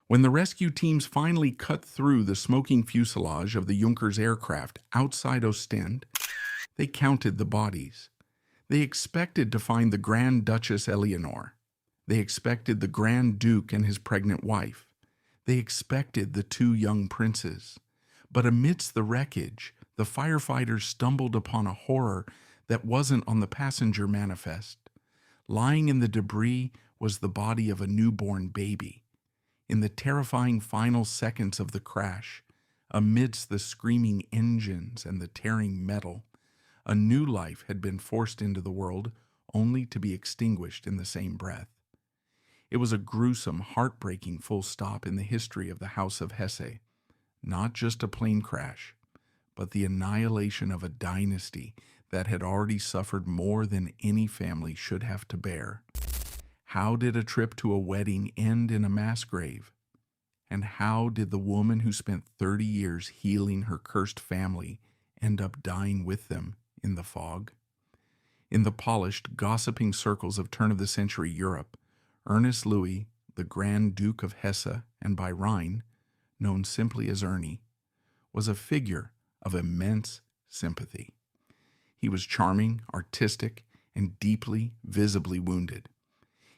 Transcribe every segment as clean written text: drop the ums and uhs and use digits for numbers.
When the rescue teams finally cut through the smoking fuselage of the Junkers aircraft outside Ostend, they counted the bodies. They expected to find the Grand Duchess Eleonore. They expected the Grand Duke and his pregnant wife. They expected the two young princes. But amidst the wreckage, the firefighters stumbled upon a horror that wasn't on the passenger manifest. Lying in the debris was the body of a newborn baby. In the terrifying final seconds of the crash, amidst the screaming engines and the tearing metal, a new life had been forced into the world only to be extinguished in the same breath. It was a gruesome, heartbreaking full stop in the history of the House of Hesse. Not just a plane crash, but the annihilation of a dynasty that had already suffered more than any family should have to bear. How did a trip to a wedding end in a mass grave? And how did the woman who spent 30 years healing her cursed family end up dying with them in the fog? In the polished, gossiping circles of turn-of-the-century Europe, Ernest Louis, the Grand Duke of Hesse and by Rhine, known simply as Ernie, was a figure of immense sympathy. He was charming, artistic, and deeply, visibly wounded.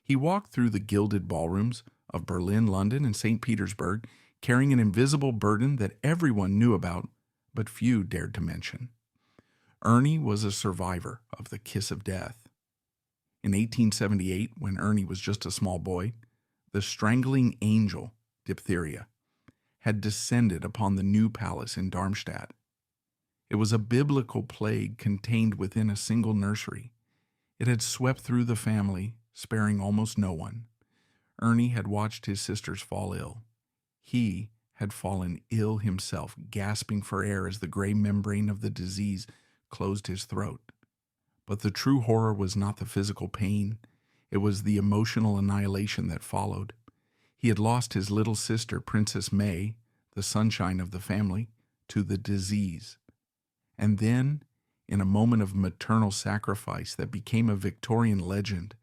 He walked through the gilded ballrooms of Berlin, London, and St. Petersburg, carrying an invisible burden that everyone knew about, but few dared to mention. Ernie was a survivor of the kiss of death. In 1878, when Ernie was just a small boy, the strangling angel, diphtheria, had descended upon the new palace in Darmstadt. It was a biblical plague contained within a single nursery. It had swept through the family, sparing almost no one. Ernie had watched his sisters fall ill. He had fallen ill himself, gasping for air as the gray membrane of the disease closed his throat. But the true horror was not the physical pain. It was the emotional annihilation that followed. He had lost his little sister, Princess May, the sunshine of the family, to the disease. And then, in a moment of maternal sacrifice that became a Victorian legend,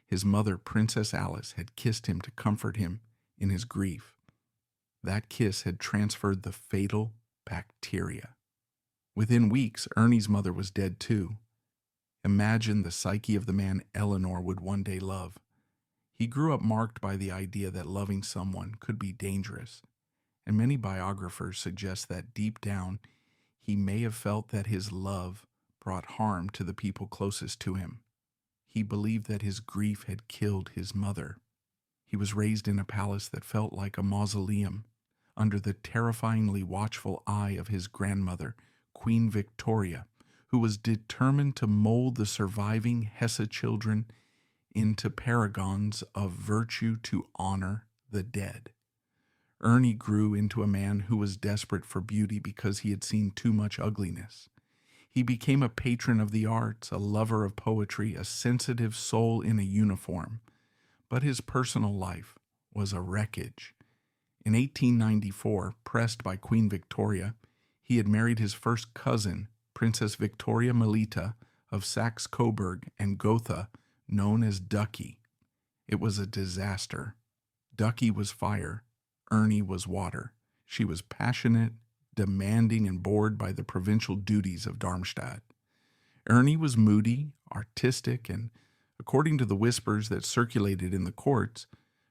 his mother, Princess Alice, had kissed him to comfort him in his grief. That kiss had transferred the fatal bacteria. Within weeks, Ernie's mother was dead too. Imagine the psyche of the man Eleanor would one day love. He grew up marked by the idea that loving someone could be dangerous, and many biographers suggest that deep down, he may have felt that his love brought harm to the people closest to him. He believed that his grief had killed his mother. He was raised in a palace that felt like a mausoleum, under the terrifyingly watchful eye of his grandmother, Queen Victoria, who was determined to mold the surviving Hesse children into paragons of virtue to honor the dead. Ernie grew into a man who was desperate for beauty because he had seen too much ugliness. He became a patron of the arts, a lover of poetry, a sensitive soul in a uniform. But his personal life was a wreckage. In 1894, pressed by Queen Victoria, he had married his first cousin, Princess Victoria Melita of Saxe-Coburg and Gotha, known as Ducky. It was a disaster. Ducky was fire. Ernie was water. She was passionate, demanding, and bored by the provincial duties of Darmstadt. Ernie was moody, artistic, and, according to the whispers that circulated in the courts,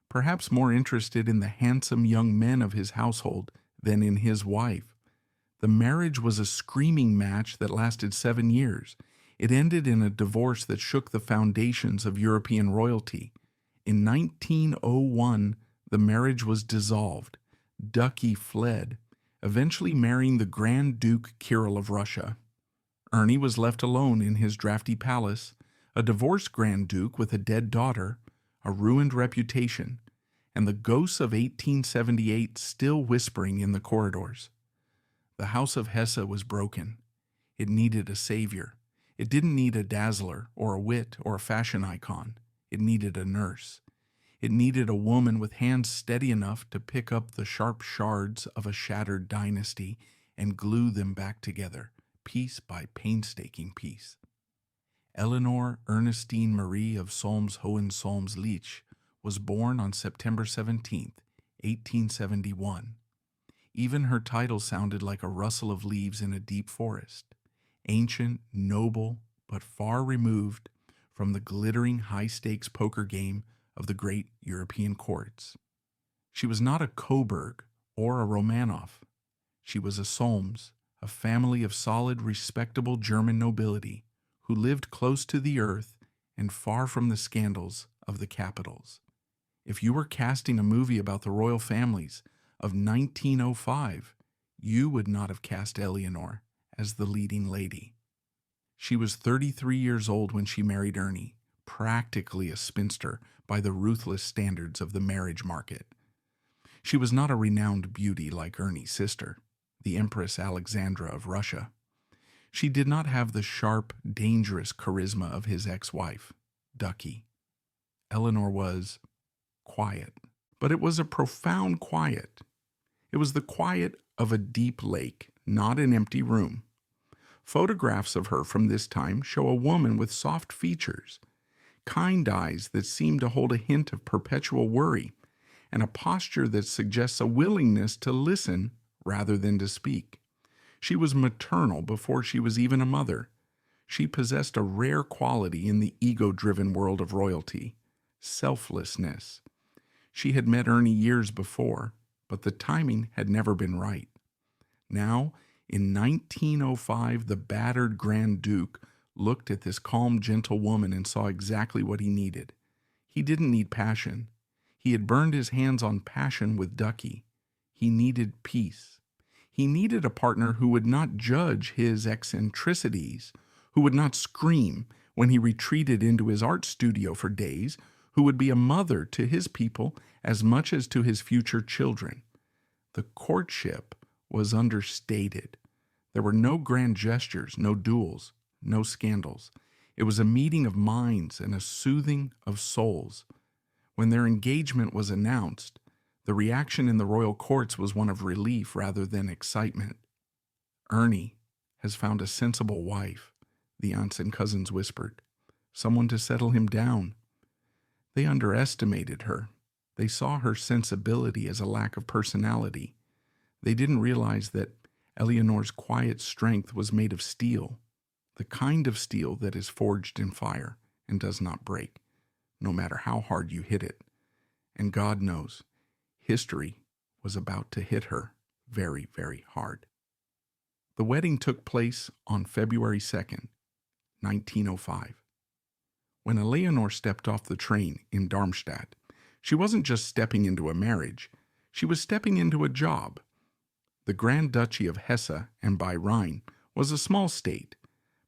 perhaps more interested in the handsome young men of his household than in his wife. The marriage was a screaming match that lasted 7 years. It ended in a divorce that shook the foundations of European royalty. In 1901, the marriage was dissolved. Ducky fled, eventually marrying the Grand Duke Kirill of Russia. Ernie was left alone in his drafty palace, a divorced Grand Duke with a dead daughter, a ruined reputation, and the ghosts of 1878 still whispering in the corridors. The House of Hesse was broken. It needed a savior. It didn't need a dazzler or a wit or a fashion icon. It needed a nurse. It needed a woman with hands steady enough to pick up the sharp shards of a shattered dynasty and glue them back together, piece by painstaking piece. Eleanore Ernestine Marie of Solms-Hohensolms-Lich was born on September 17, 1871. Even her title sounded like a rustle of leaves in a deep forest. Ancient, noble, but far removed from the glittering high-stakes poker game of the great European courts. She was not a Coburg or a Romanoff. She was a Solms, a family of solid, respectable German nobility who lived close to the earth and far from the scandals of the capitals. If you were casting a movie about the royal families of 1905, you would not have cast Eleonore as the leading lady. She was 33 years old when she married Ernie, practically a spinster by the ruthless standards of the marriage market. She was not a renowned beauty like Ernie's sister, the Empress Alexandra of Russia. She did not have the sharp, dangerous charisma of his ex-wife, Ducky. Eleanore was quiet, but it was a profound quiet. It was the quiet of a deep lake, not an empty room. Photographs of her from this time show a woman with soft features, kind eyes that seem to hold a hint of perpetual worry, and a posture that suggests a willingness to listen rather than to speak. She was maternal before she was even a mother. She possessed a rare quality in the ego-driven world of royalty: selflessness. She had met Ernie years before, but the timing had never been right. Now, in 1905, the battered Grand Duke looked at this calm, gentle woman and saw exactly what he needed. He didn't need passion. He had burned his hands on passion with Ducky. He needed peace. He needed a partner who would not judge his eccentricities, who would not scream when he retreated into his art studio for days, who would be a mother to his people as much as to his future children. The courtship was understated. There were no grand gestures, no duels, no scandals. It was a meeting of minds and a soothing of souls. When their engagement was announced, the reaction in the royal courts was one of relief rather than excitement. "Ernie has found a sensible wife," the aunts and cousins whispered. "Someone to settle him down." They underestimated her. They saw her sensibility as a lack of personality. They didn't realize that Eleanor's quiet strength was made of steel, the kind of steel that is forged in fire and does not break, no matter how hard you hit it. And God knows, history was about to hit her very, very hard. The wedding took place on February 2nd, 1905. When Eleonore stepped off the train in Darmstadt, she wasn't just stepping into a marriage, she was stepping into a job. The Grand Duchy of Hesse and by Rhine was a small state,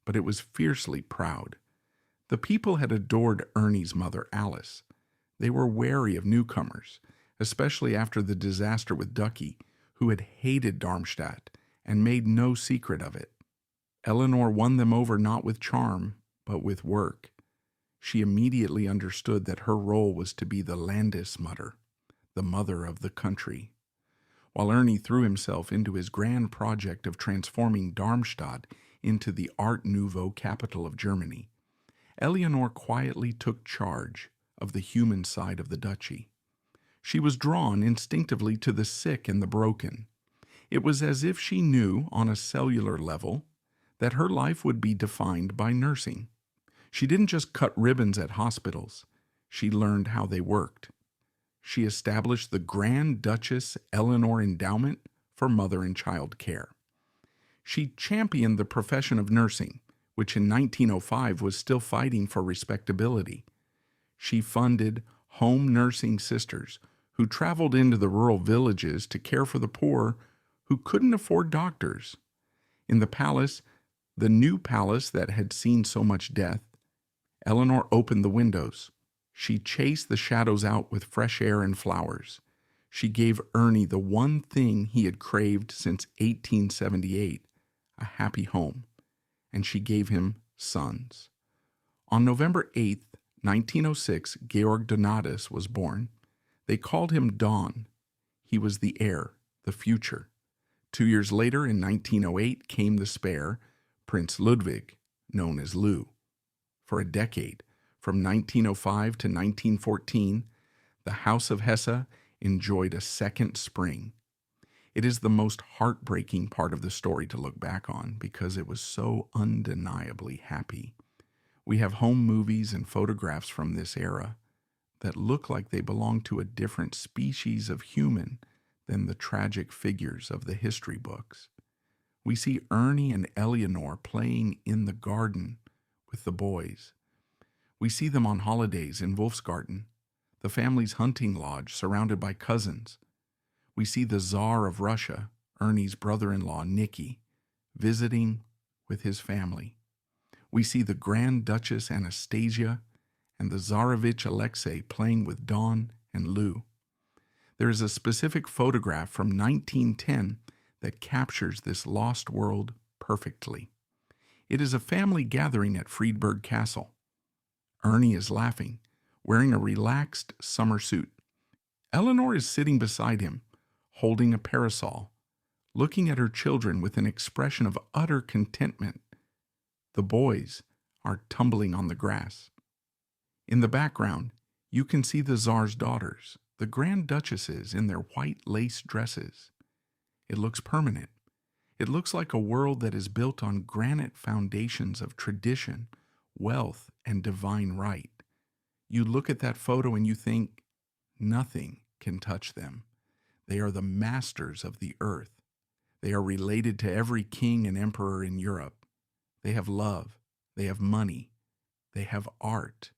but it was fiercely proud. The people had adored Ernie's mother, Alice. They were wary of newcomers, especially after the disaster with Ducky, who had hated Darmstadt and made no secret of it. Eleanore won them over not with charm, but with work. She immediately understood that her role was to be the Landesmutter, the mother of the country. While Ernie threw himself into his grand project of transforming Darmstadt into the Art Nouveau capital of Germany, Eleonore quietly took charge of the human side of the duchy. She was drawn instinctively to the sick and the broken. It was as if she knew, on a cellular level, that her life would be defined by nursing. She didn't just cut ribbons at hospitals. She learned how they worked. She established the Grand Duchess Eleonore Endowment for Mother and Child Care. She championed the profession of nursing, which in 1905 was still fighting for respectability. She funded home nursing sisters who traveled into the rural villages to care for the poor who couldn't afford doctors. In the palace, the new palace that had seen so much death, Eleanore opened the windows. She chased the shadows out with fresh air and flowers. She gave Ernie the one thing he had craved since 1878, a happy home. And she gave him sons. On November 8th, 1906, Georg Donatus was born. They called him Don. He was the heir, the future. 2 years later, in 1908, came the spare, Prince Ludwig, known as Lou. For a decade, from 1905 to 1914, the House of Hesse enjoyed a second spring. It is the most heartbreaking part of the story to look back on because it was so undeniably happy. We have home movies and photographs from this era that look like they belong to a different species of human than the tragic figures of the history books. We see Ernie and Eleonore playing in the garden with the boys. We see them on holidays in Wolfsgarten, the family's hunting lodge surrounded by cousins. We see the Tsar of Russia, Ernie's brother-in-law Nicky, visiting with his family. We see the Grand Duchess Anastasia and the Tsarevich Alexei playing with Dawn and Lou. There is a specific photograph from 1910 that captures this lost world perfectly. It is a family gathering at Friedberg Castle. Ernie is laughing, wearing a relaxed summer suit. Eleanor is sitting beside him, holding a parasol, looking at her children with an expression of utter contentment. The boys are tumbling on the grass. In the background, you can see the Tsar's daughters, the Grand Duchesses in their white lace dresses. It looks permanent. It looks like a world that is built on granite foundations of tradition, wealth, and divine right. You look at that photo and you think, nothing can touch them. They are the masters of the earth. They are related to every king and emperor in Europe. They have love. They have money. They have art.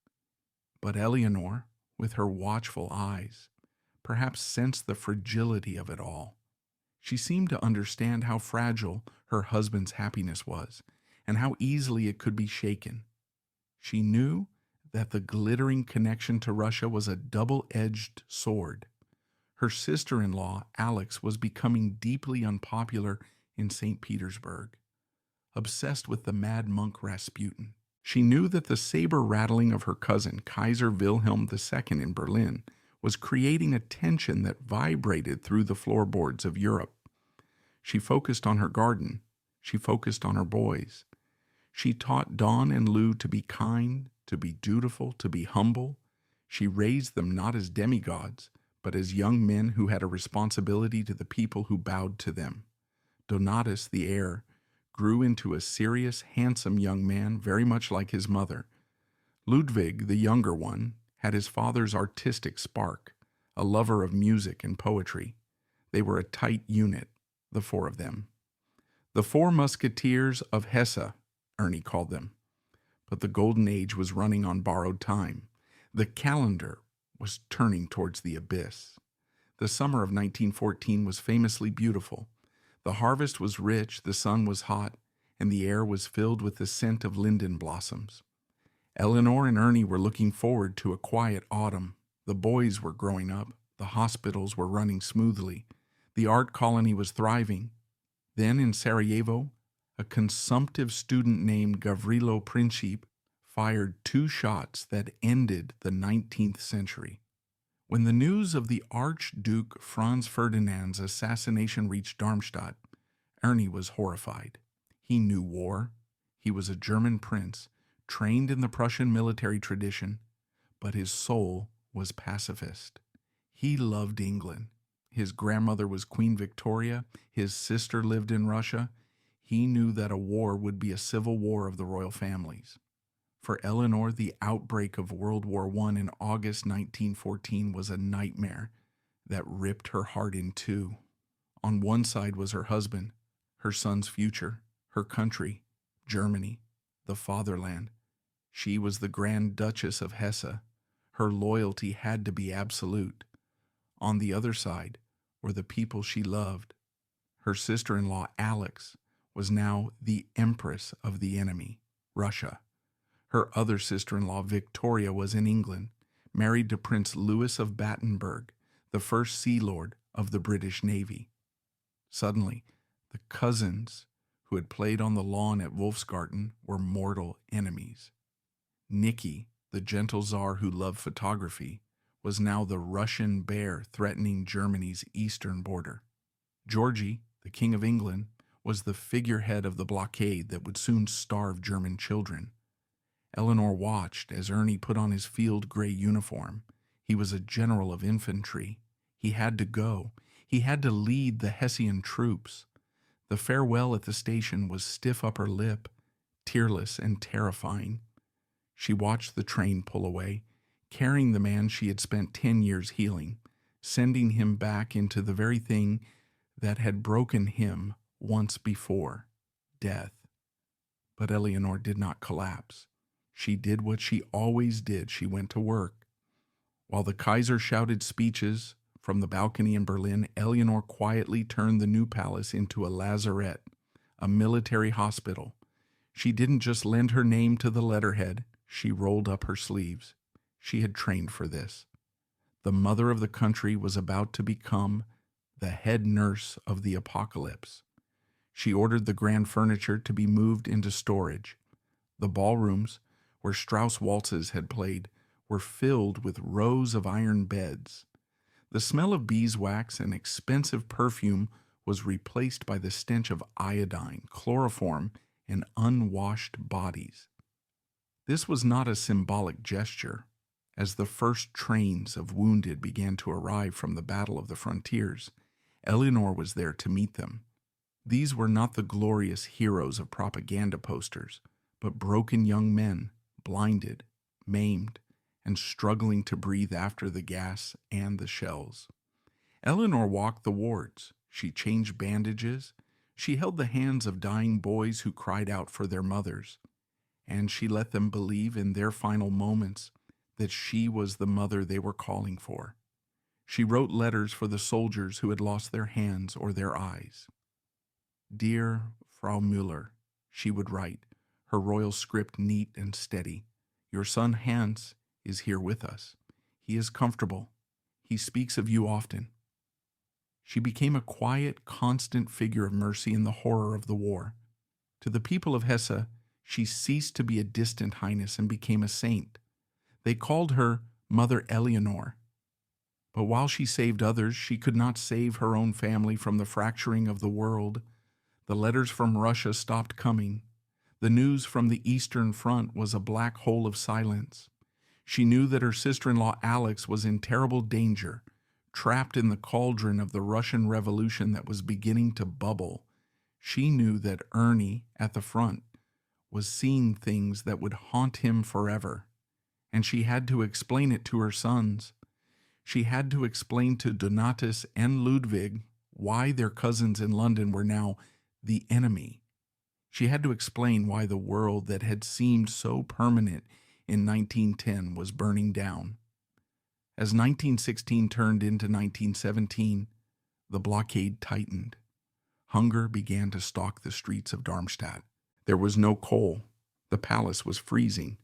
But Eleonore, with her watchful eyes, perhaps sensed the fragility of it all. She seemed to understand how fragile her husband's happiness was and how easily it could be shaken. She knew that the glittering connection to Russia was a double-edged sword. Her sister-in-law, Alex, was becoming deeply unpopular in St. Petersburg, obsessed with the mad monk Rasputin. She knew that the saber-rattling of her cousin, Kaiser Wilhelm II in Berlin, was creating a tension that vibrated through the floorboards of Europe. She focused on her garden. She focused on her boys. She taught Dawn and Lou to be kind, to be dutiful, to be humble. She raised them not as demigods, but as young men who had a responsibility to the people who bowed to them. Donatus, the heir, grew into a serious, handsome young man, very much like his mother. Ludwig, the younger one, had his father's artistic spark, a lover of music and poetry. They were a tight unit, the four of them. The four musketeers of Hesse, Ernie called them. But the golden age was running on borrowed time. The calendar was turning towards the abyss. The summer of 1914 was famously beautiful. The harvest was rich, the sun was hot, and the air was filled with the scent of linden blossoms. Eleanor and Ernie were looking forward to a quiet autumn. The boys were growing up. The hospitals were running smoothly. The art colony was thriving. Then in Sarajevo, a consumptive student named Gavrilo Princip fired 2 shots that ended the 19th century. When the news of the Archduke Franz Ferdinand's assassination reached Darmstadt, Ernie was horrified. He knew war. He was a German prince, trained in the Prussian military tradition, but his soul was pacifist. He loved England. His grandmother was Queen Victoria. His sister lived in Russia. He knew that a war would be a civil war of the royal families. For Eleanor, the outbreak of World War I in August 1914 was a nightmare that ripped her heart in two. On one side was her husband, her son's future, her country, Germany, the fatherland. She was the Grand Duchess of Hesse. Her loyalty had to be absolute. On the other side were the people she loved. Her sister-in-law, Alex, was now the empress of the enemy, Russia. Her other sister-in-law, Victoria, was in England, married to Prince Louis of Battenberg, the first Sea Lord of the British Navy. Suddenly, the cousins who had played on the lawn at Wolfsgarten were mortal enemies. Nicky, the gentle Tsar who loved photography, was now the Russian bear threatening Germany's eastern border. Georgie, the King of England, was the figurehead of the blockade that would soon starve German children. Eleanor watched as Ernie put on his field gray uniform. He was a general of infantry. He had to go. He had to lead the Hessian troops. The farewell at the station was stiff upper lip, tearless and terrifying. She watched the train pull away, carrying the man she had spent 10 years healing, sending him back into the very thing that had broken him once before, death. But Eleonore did not collapse. She did what she always did. She went to work. While the Kaiser shouted speeches from the balcony in Berlin, Eleonore quietly turned the new palace into a lazaret, a military hospital. She didn't just lend her name to the letterhead. She rolled up her sleeves. She had trained for this. The mother of the country was about to become the head nurse of the apocalypse. She ordered the grand furniture to be moved into storage. The ballrooms, where Strauss waltzes had played, were filled with rows of iron beds. The smell of beeswax and expensive perfume was replaced by the stench of iodine, chloroform, and unwashed bodies. This was not a symbolic gesture. As the first trains of wounded began to arrive from the Battle of the Frontiers, Eleonore was there to meet them. These were not the glorious heroes of propaganda posters, but broken young men, blinded, maimed, and struggling to breathe after the gas and the shells. Eleonore walked the wards. She changed bandages. She held the hands of dying boys who cried out for their mothers, and she let them believe in their final moments that she was the mother they were calling for. She wrote letters for the soldiers who had lost their hands or their eyes. Dear Frau Müller, she would write, her royal script neat and steady. Your son Hans is here with us. He is comfortable. He speaks of you often. She became a quiet, constant figure of mercy in the horror of the war. To the people of Hesse, she ceased to be a distant highness and became a saint. They called her Mother Eleonore. But while she saved others, she could not save her own family from the fracturing of the world. The letters from Russia stopped coming. The news from the Eastern Front was a black hole of silence. She knew that her sister-in-law Alex was in terrible danger, trapped in the cauldron of the Russian Revolution that was beginning to bubble. She knew that Ernie at the front was seeing things that would haunt him forever, and she had to explain it to her sons. She had to explain to Donatus and Ludwig why their cousins in London were now the enemy. She had to explain why the world that had seemed so permanent in 1910 was burning down. As 1916 turned into 1917, the blockade tightened. Hunger began to stalk the streets of Darmstadt. There was no coal. The palace was freezing.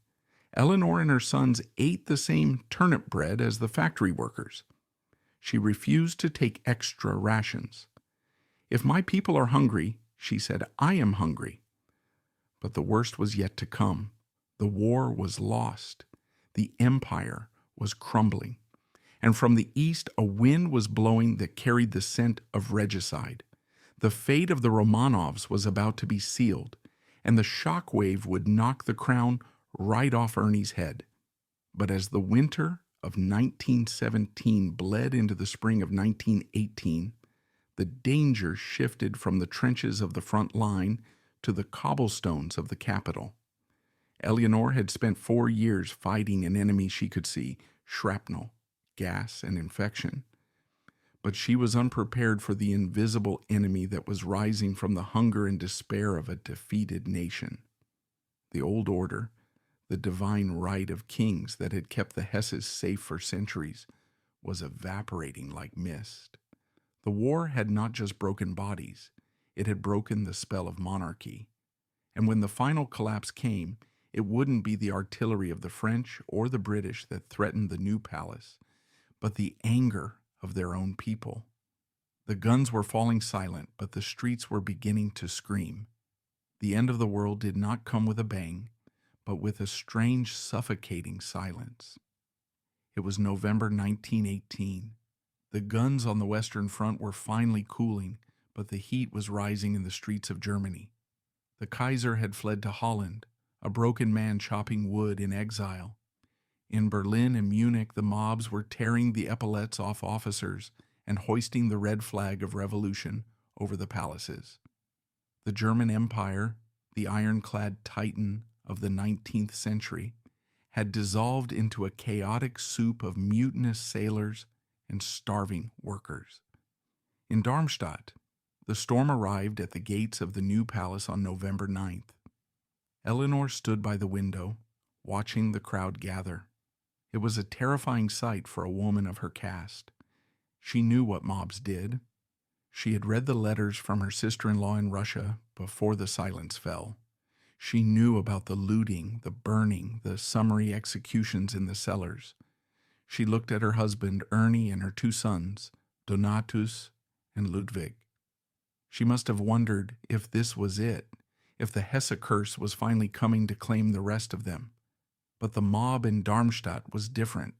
Eleanor and her sons ate the same turnip bread as the factory workers. She refused to take extra rations. If my people are hungry, she said, I am hungry. But the worst was yet to come. The war was lost. The empire was crumbling. And from the east, a wind was blowing that carried the scent of regicide. The fate of the Romanovs was about to be sealed, and the shock wave would knock the crown right off Ernie's head. But as the winter of 1917 bled into the spring of 1918, the danger shifted from the trenches of the front line to the cobblestones of the capital. Eleonore had spent 4 years fighting an enemy she could see, shrapnel, gas, and infection. But she was unprepared for the invisible enemy that was rising from the hunger and despair of a defeated nation. The old order, the divine right of kings that had kept the Hesses safe for centuries, was evaporating like mist. The war had not just broken bodies, it had broken the spell of monarchy. And when the final collapse came, it wouldn't be the artillery of the French or the British that threatened the new palace, but the anger of their own people. The guns were falling silent, but the streets were beginning to scream. The end of the world did not come with a bang, but with a strange, suffocating silence. It was November 1918. The guns on the Western Front were finally cooling, but the heat was rising in the streets of Germany. The Kaiser had fled to Holland, a broken man chopping wood in exile. In Berlin and Munich, the mobs were tearing the epaulets off officers and hoisting the red flag of revolution over the palaces. The German Empire, the ironclad titan of the 19th century, had dissolved into a chaotic soup of mutinous sailors and starving workers. In Darmstadt, the storm arrived at the gates of the new palace on November 9th. Eleanor stood by the window, watching the crowd gather. It was a terrifying sight for a woman of her caste. She knew what mobs did. She had read the letters from her sister-in-law in Russia before the silence fell. She knew about the looting, the burning, the summary executions in the cellars. She looked at her husband, Ernie, and her two sons, Donatus and Ludwig. She must have wondered if this was it, if the Hesse curse was finally coming to claim the rest of them. But the mob in Darmstadt was different.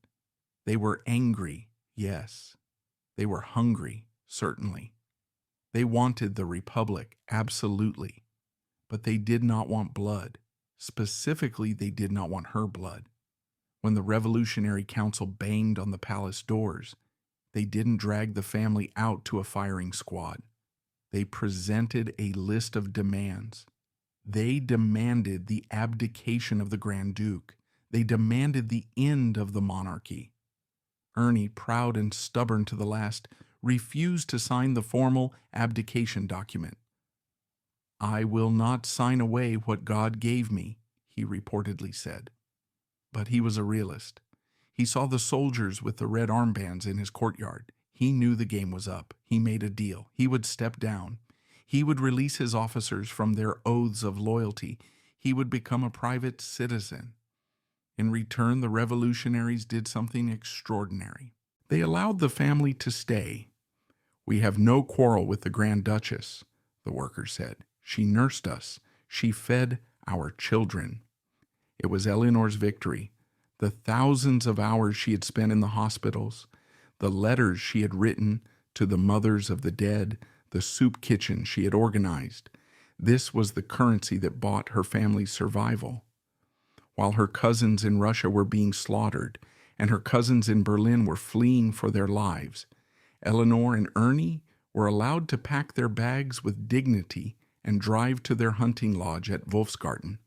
They were angry, yes. They were hungry, certainly. They wanted the Republic, absolutely. But they did not want blood. Specifically, they did not want her blood. When the Revolutionary Council banged on the palace doors, they didn't drag the family out to a firing squad. They presented a list of demands. They demanded the abdication of the Grand Duke. They demanded the end of the monarchy. Ernie, proud and stubborn to the last, refused to sign the formal abdication document. "I will not sign away what God gave me," he reportedly said. But he was a realist. He saw the soldiers with the red armbands in his courtyard. He knew the game was up. He made a deal. He would step down. He would release his officers from their oaths of loyalty. He would become a private citizen. In return, the revolutionaries did something extraordinary. They allowed the family to stay. "We have no quarrel with the Grand Duchess," the workers said. "She nursed us. She fed our children." It was Eleanor's victory. The thousands of hours she had spent in the hospitals, the letters she had written to the mothers of the dead, the soup kitchen she had organized. This was the currency that bought her family's survival. While her cousins in Russia were being slaughtered and her cousins in Berlin were fleeing for their lives, Eleanor and Ernie were allowed to pack their bags with dignity and drive to their hunting lodge at Wolfsgarten.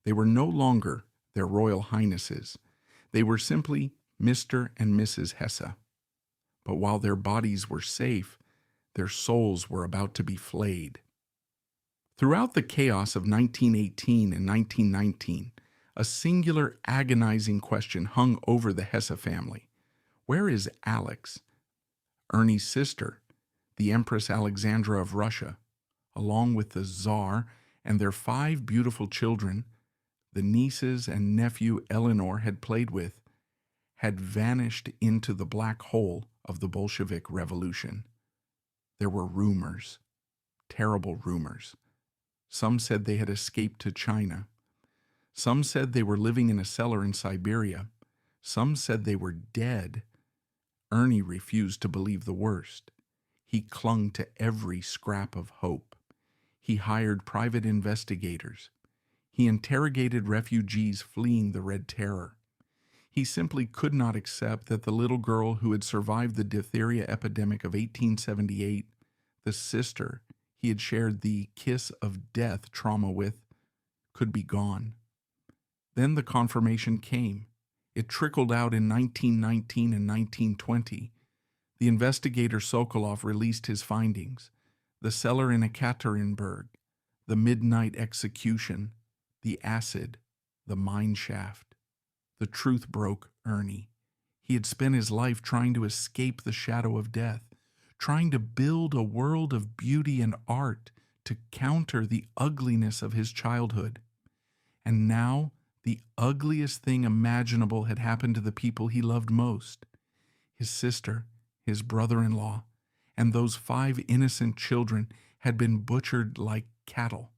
They were no longer their royal highnesses. They were simply Mr. and Mrs. Hesse. But while their bodies were safe, their souls were about to be flayed. Throughout the chaos of 1918 and 1919, a singular agonizing question hung over the Hesse family. Where is Alex, Ernie's sister, the Empress Alexandra of Russia, along with the Tsar and their 5 beautiful children, the nieces and nephew Eleanor had played with, had vanished into the black hole of the Bolshevik Revolution. There were rumors, terrible rumors. Some said they had escaped to China. Some said they were living in a cellar in Siberia. Some said they were dead. Ernie refused to believe the worst. He clung to every scrap of hope. He hired private investigators. He interrogated refugees fleeing the Red Terror. He simply could not accept that the little girl who had survived the diphtheria epidemic of 1878, the sister he had shared the kiss of death trauma with, could be gone. Then the confirmation came. It trickled out in 1919 and 1920. The investigator Sokolov released his findings. The cellar in Ekaterinburg, the midnight execution, the acid, the mine shaft. The truth broke Ernie. He had spent his life trying to escape the shadow of death, trying to build a world of beauty and art to counter the ugliness of his childhood. And now, the ugliest thing imaginable had happened to the people he loved most. His sister, his brother-in-law, and those 5 innocent children had been butchered like cattle.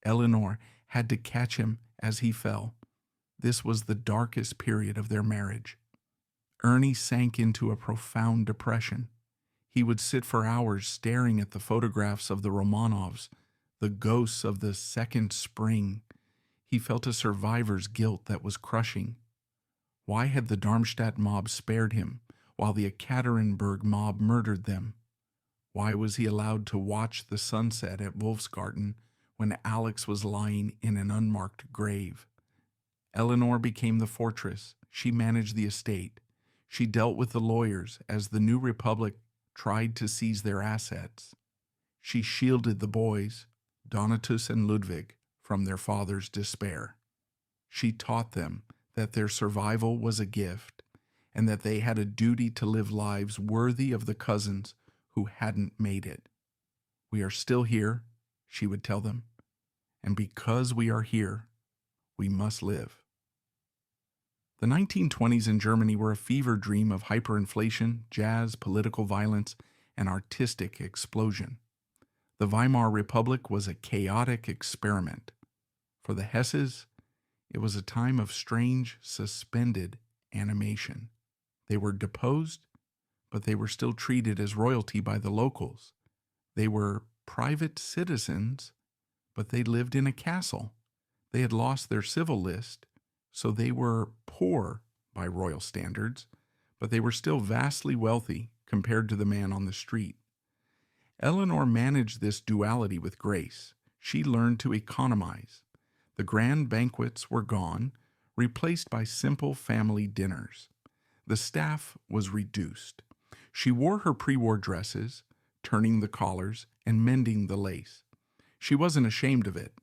Eleanor had to catch him as he fell. This was the darkest period of their marriage. Ernie sank into a profound depression. He would sit for hours staring at the photographs of the Romanovs, the ghosts of the second spring. He felt a survivor's guilt that was crushing. Why had the Darmstadt mob spared him? while the Ekaterinburg mob murdered them? Why was he allowed to watch the sunset at Wolfsgarten when Alex was lying in an unmarked grave? Eleanor became the fortress. She managed the estate. She dealt with the lawyers as the new republic tried to seize their assets. She shielded the boys, Donatus and Ludwig, from their father's despair. She taught them that their survival was a gift and that they had a duty to live lives worthy of the cousins who hadn't made it. "We are still here," she would tell them, "and because we are here, we must live." The 1920s in Germany were a fever dream of hyperinflation, jazz, political violence, and artistic explosion. The Weimar Republic was a chaotic experiment. For the Hesses, it was a time of strange, suspended animation. They were deposed, but they were still treated as royalty by the locals. They were private citizens, but they lived in a castle. They had lost their civil list, so they were poor by royal standards, but they were still vastly wealthy compared to the man on the street. Eleanor managed this duality with grace. She learned to economize. The grand banquets were gone, replaced by simple family dinners. The staff was reduced. She wore her pre-war dresses, turning the collars and mending the lace. She wasn't ashamed of it.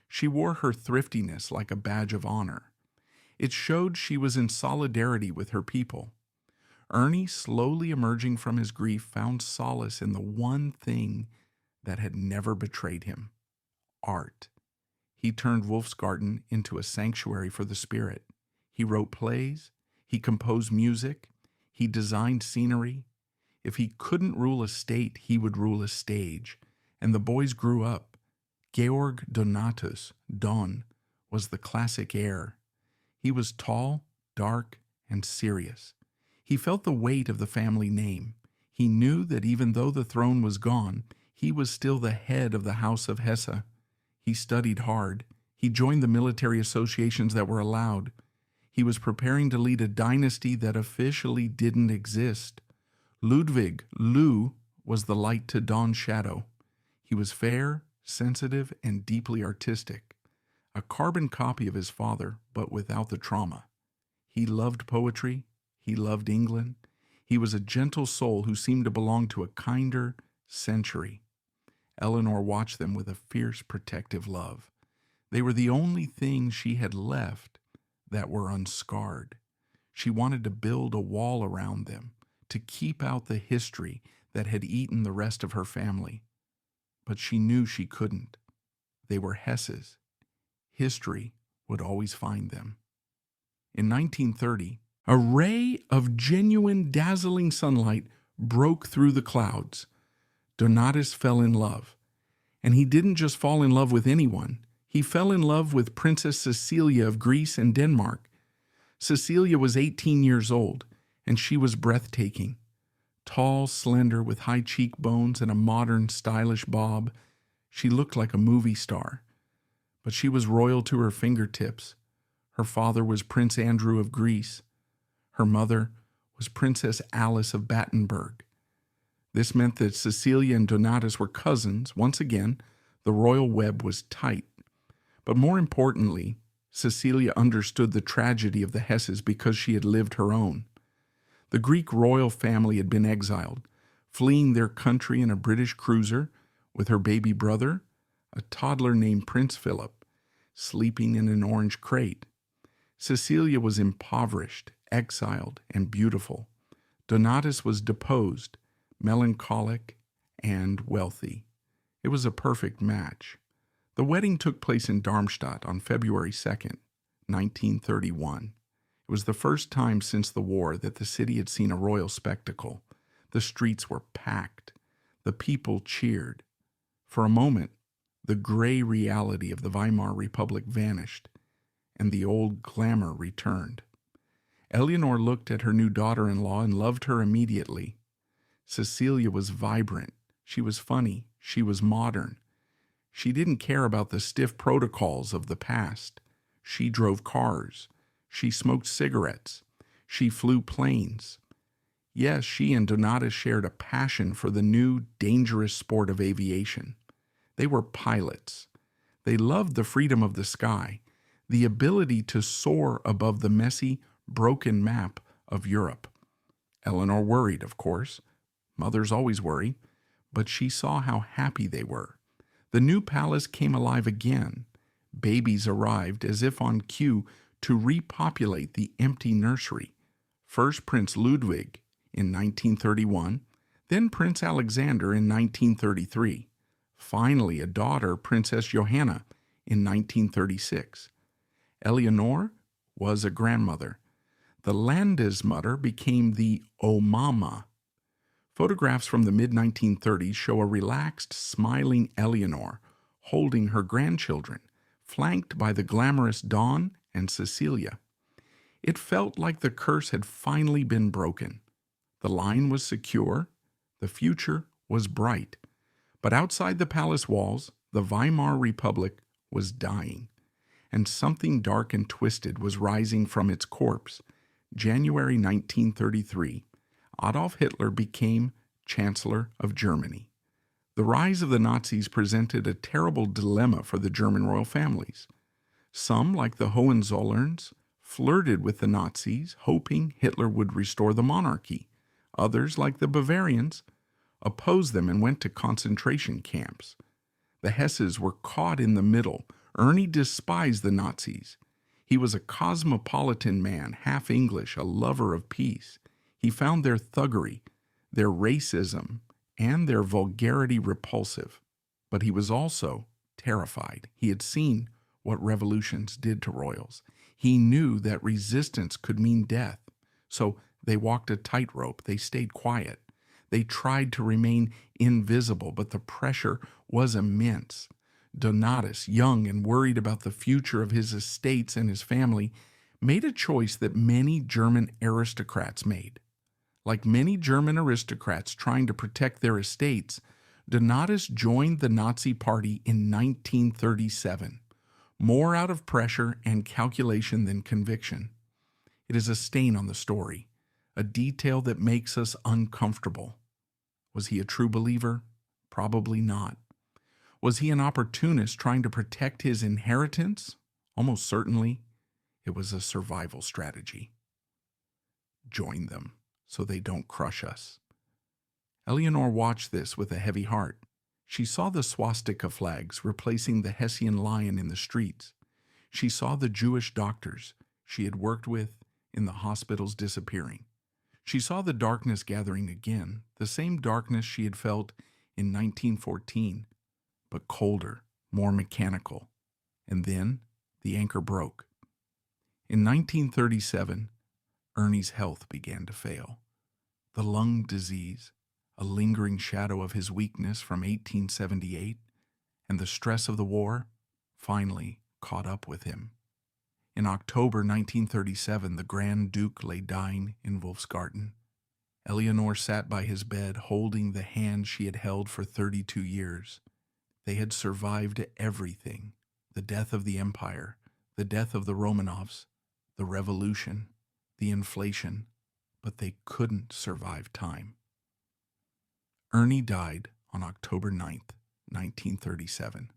She wore her thriftiness like a badge of honor. It showed she was in solidarity with her people. Ernie, slowly emerging from his grief, found solace in the one thing that had never betrayed him: art. He turned Wolfsgarten into a sanctuary for the spirit. He wrote plays, he composed music, he designed scenery. If he couldn't rule a state, he would rule a stage. And the boys grew up. Georg Donatus, Don, was the classic heir. He was tall, dark, and serious. He felt the weight of the family name. He knew that even though the throne was gone, he was still the head of the House of Hesse. He studied hard. He joined the military associations that were allowed. He was preparing to lead a dynasty that officially didn't exist. Ludwig, Lou, was the light to Don's shadow. He was fair, sensitive, and deeply artistic. A carbon copy of his father, but without the trauma. He loved poetry. He loved England. He was a gentle soul who seemed to belong to a kinder century. Eleanor watched them with a fierce, protective love. They were the only things she had left that were unscarred. She wanted to build a wall around them, to keep out the history that had eaten the rest of her family. But she knew she couldn't. They were Hesses. History would always find them. In 1930, a ray of genuine, dazzling sunlight broke through the clouds. Donatus fell in love. And he didn't just fall in love with anyone. He fell in love with Princess Cecilia of Greece and Denmark. Cecilia was 18 years old, and she was breathtaking. Tall, slender, with high cheekbones and a modern, stylish bob, she looked like a movie star. But she was royal to her fingertips. Her father was Prince Andrew of Greece. Her mother was Princess Alice of Battenberg. This meant that Cecilia and Donatus were cousins. Once again, the royal web was tight. But more importantly, Cecilia understood the tragedy of the Hesses because she had lived her own. The Greek royal family had been exiled, fleeing their country in a British cruiser with her baby brother, a toddler named Prince Philip, sleeping in an orange crate. Cecilia was impoverished, exiled, and beautiful. Donatus was deposed, melancholic, and wealthy. It was a perfect match. The wedding took place in Darmstadt on February 2nd, 1931. It was the first time since the war that the city had seen a royal spectacle. The streets were packed. The people cheered. For a moment, the gray reality of the Weimar Republic vanished, and the old glamour returned. Eleonore looked at her new daughter-in-law and loved her immediately. Cecilia was vibrant. She was funny. She was modern. She didn't care about the stiff protocols of the past. She drove cars. She smoked cigarettes. She flew planes. Yes, she and Donatus shared a passion for the new, dangerous sport of aviation. They were pilots. They loved the freedom of the sky, the ability to soar above the messy, broken map of Europe. Eleanor worried, of course. Mothers always worry. But she saw how happy they were. The new palace came alive again. Babies arrived as if on cue to repopulate the empty nursery. First Prince Ludwig in 1931, then Prince Alexander in 1933. Finally, a daughter, Princess Johanna, in 1936. Eleonore was a grandmother. The Landesmutter became the Omama. Photographs from the mid-1930s show a relaxed, smiling Eleonore holding her grandchildren, flanked by the glamorous Dawn and Cecilia. It felt like the curse had finally been broken. The line was secure, the future was bright. But outside the palace walls, the Weimar Republic was dying, and something dark and twisted was rising from its corpse. January 1933, Adolf Hitler became Chancellor of Germany. The rise of the Nazis presented a terrible dilemma for the German royal families. Some, like the Hohenzollerns, flirted with the Nazis, hoping Hitler would restore the monarchy. Others, like the Bavarians, opposed them and went to concentration camps. The Hesses were caught in the middle. Ernie despised the Nazis. He was a cosmopolitan man, half English, a lover of peace. He found their thuggery, their racism, and their vulgarity repulsive. But he was also terrified. He had seen what revolutions did to royals. He knew that resistance could mean death. So they walked a tightrope. They stayed quiet. They tried to remain invisible, but the pressure was immense. Donatus, young and worried about the future of his estates and his family, made a choice that many German aristocrats made. Like many German aristocrats trying to protect their estates, Donatus joined the Nazi Party in 1937, more out of pressure and calculation than conviction. It is a stain on the story, a detail that makes us uncomfortable. Was he a true believer? Probably not. Was he an opportunist trying to protect his inheritance? Almost certainly. It was a survival strategy. Join them so they don't crush us. Eleonore watched this with a heavy heart. She saw the swastika flags replacing the Hessian lion in the streets. She saw the Jewish doctors she had worked with in the hospitals disappearing. She saw the darkness gathering again, the same darkness she had felt in 1914, but colder, more mechanical. And then the anchor broke. In 1937, Ernie's health began to fail. The lung disease, a lingering shadow of his weakness from 1878, and the stress of the war finally caught up with him. In October 1937, the Grand Duke lay dying in Wolfsgarten. Eleonore sat by his bed, holding the hand she had held for 32 years. They had survived everything: the death of the empire, the death of the Romanovs, the revolution, the inflation, but they couldn't survive time. Ernie died on October 9th, 1937.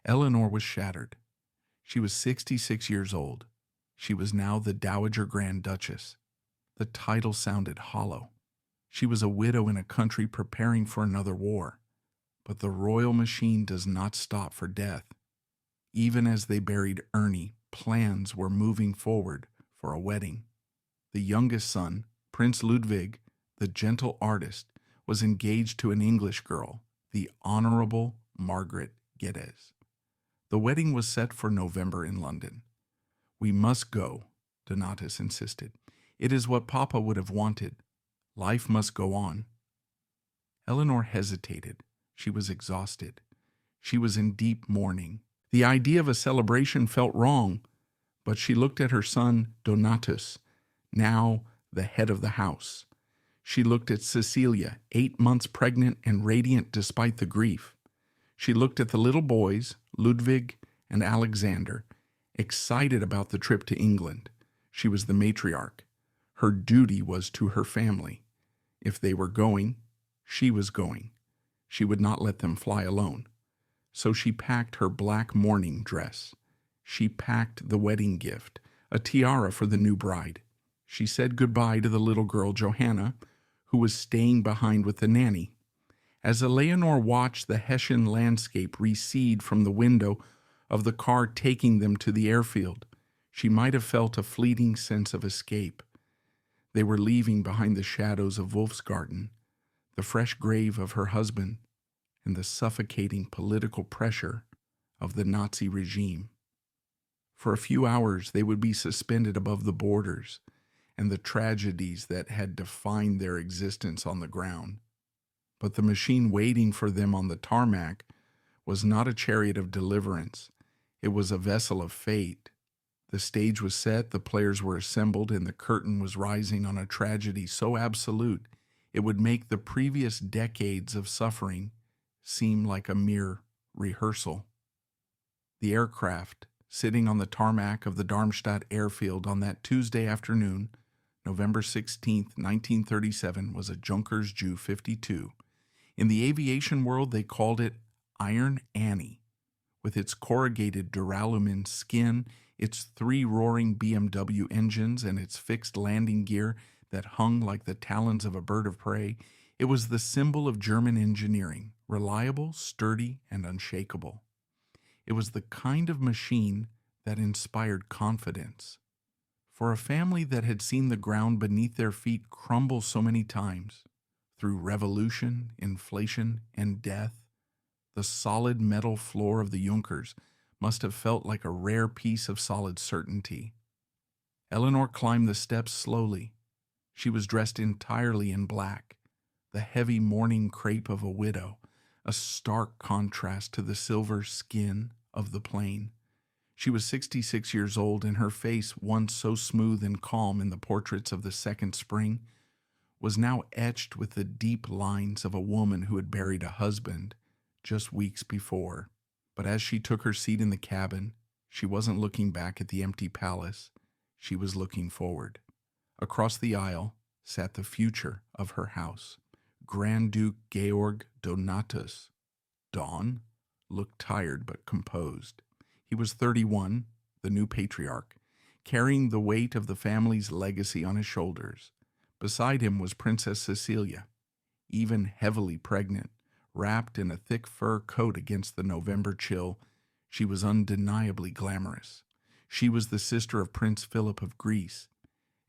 Eleanore was shattered. She was 66 years old. She was now the Dowager Grand Duchess. The title sounded hollow. She was a widow in a country preparing for another war. But the royal machine does not stop for death. Even as they buried Ernie, plans were moving forward for a wedding. The youngest son, Prince Ludwig, the gentle artist, was engaged to an English girl, the Honorable Margaret Geddes. The wedding was set for November in London. "We must go," Donatus insisted. "It is what Papa would have wanted. Life must go on." Eleanore hesitated. She was exhausted. She was in deep mourning. The idea of a celebration felt wrong, but she looked at her son, Donatus, now the head of the house. She looked at Cecilia, 8 months pregnant and radiant despite the grief. She looked at the little boys, Ludwig and Alexander, excited about the trip to England. She was the matriarch. Her duty was to her family. If they were going, she was going. She would not let them fly alone. So she packed her black mourning dress. She packed the wedding gift, a tiara for the new bride. She said goodbye to the little girl Johanna, who was staying behind with the nanny. As Eleonore watched the Hessian landscape recede from the window of the car taking them to the airfield, she might have felt a fleeting sense of escape. They were leaving behind the shadows of Wolfsgarten, the fresh grave of her husband, and the suffocating political pressure of the Nazi regime. For a few hours they would be suspended above the borders and the tragedies that had defined their existence on the ground. But the machine waiting for them on the tarmac was not a chariot of deliverance. It was a vessel of fate. The stage was set, the players were assembled, and the curtain was rising on a tragedy so absolute it would make the previous decades of suffering seem like a mere rehearsal. The aircraft, sitting on the tarmac of the Darmstadt airfield on that Tuesday afternoon, November 16, 1937, was a Junkers Ju-52. In the aviation world, they called it Iron Annie. With its corrugated duralumin skin, its 3 roaring BMW engines, and its fixed landing gear that hung like the talons of a bird of prey, it was the symbol of German engineering, reliable, sturdy, and unshakable. It was the kind of machine that inspired confidence. For a family that had seen the ground beneath their feet crumble so many times, through revolution, inflation, and death, the solid metal floor of the Junkers must have felt like a rare piece of solid certainty. Eleanor climbed the steps slowly. She was dressed entirely in black, the heavy mourning crepe of a widow, a stark contrast to the silver skin of the plane. She was 66 years old, and her face, once so smooth and calm in the portraits of the second spring, was now etched with the deep lines of a woman who had buried a husband just weeks before. But as she took her seat in the cabin, she wasn't looking back at the empty palace. She was looking forward. Across the aisle sat the future of her house, Grand Duke Georg Donatus. Don looked tired but composed. He was 31, the new patriarch, carrying the weight of the family's legacy on his shoulders. Beside him was Princess Cecilia, even heavily pregnant, wrapped in a thick fur coat against the November chill. She was undeniably glamorous. She was the sister of Prince Philip of Greece,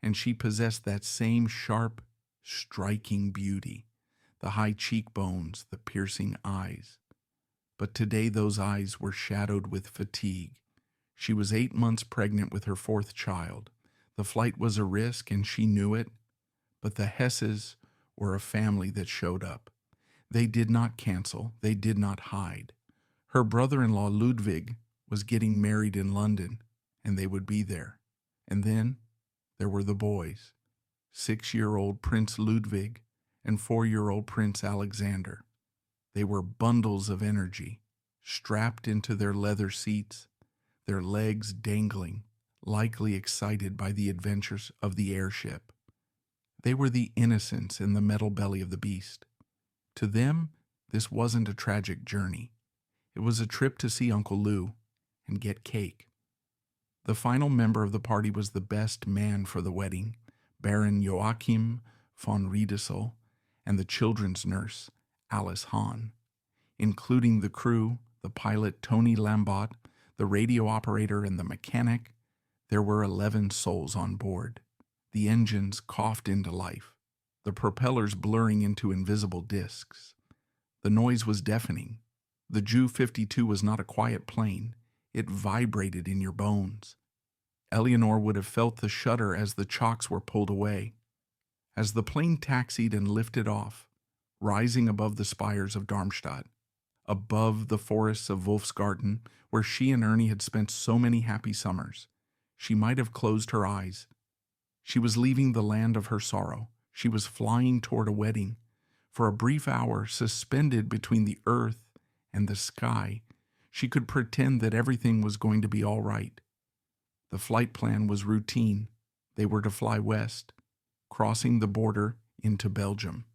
and she possessed that same sharp, striking beauty, the high cheekbones, the piercing eyes. But today those eyes were shadowed with fatigue. She was 8 months pregnant with her 4th child. The flight was a risk, and she knew it, but the Hesses were a family that showed up. They did not cancel. They did not hide. Her brother-in-law Ludwig was getting married in London, and they would be there. And then there were the boys, 6-year-old Prince Ludwig and 4-year-old Prince Alexander. They were bundles of energy, strapped into their leather seats, their legs dangling, likely excited by the adventures of the airship. They were the innocents in the metal belly of the beast. To them, this wasn't a tragic journey. It was a trip to see Uncle Lou and get cake. The final member of the party was the best man for the wedding, Baron Joachim von Riedesel, and the children's nurse, Alice Hahn. Including the crew, the pilot Tony Lambot, the radio operator, and the mechanic, there were 11 souls on board. The engines coughed into life, the propellers blurring into invisible discs. The noise was deafening. The Ju-52 was not a quiet plane. It vibrated in your bones. Eleonore would have felt the shudder as the chocks were pulled away. As the plane taxied and lifted off, rising above the spires of Darmstadt, above the forests of Wolfsgarten, where she and Ernie had spent so many happy summers, she might have closed her eyes. She was leaving the land of her sorrow. She was flying toward a wedding. For a brief hour, suspended between the earth and the sky, she could pretend that everything was going to be all right. The flight plan was routine. They were to fly west, crossing the border into Belgium.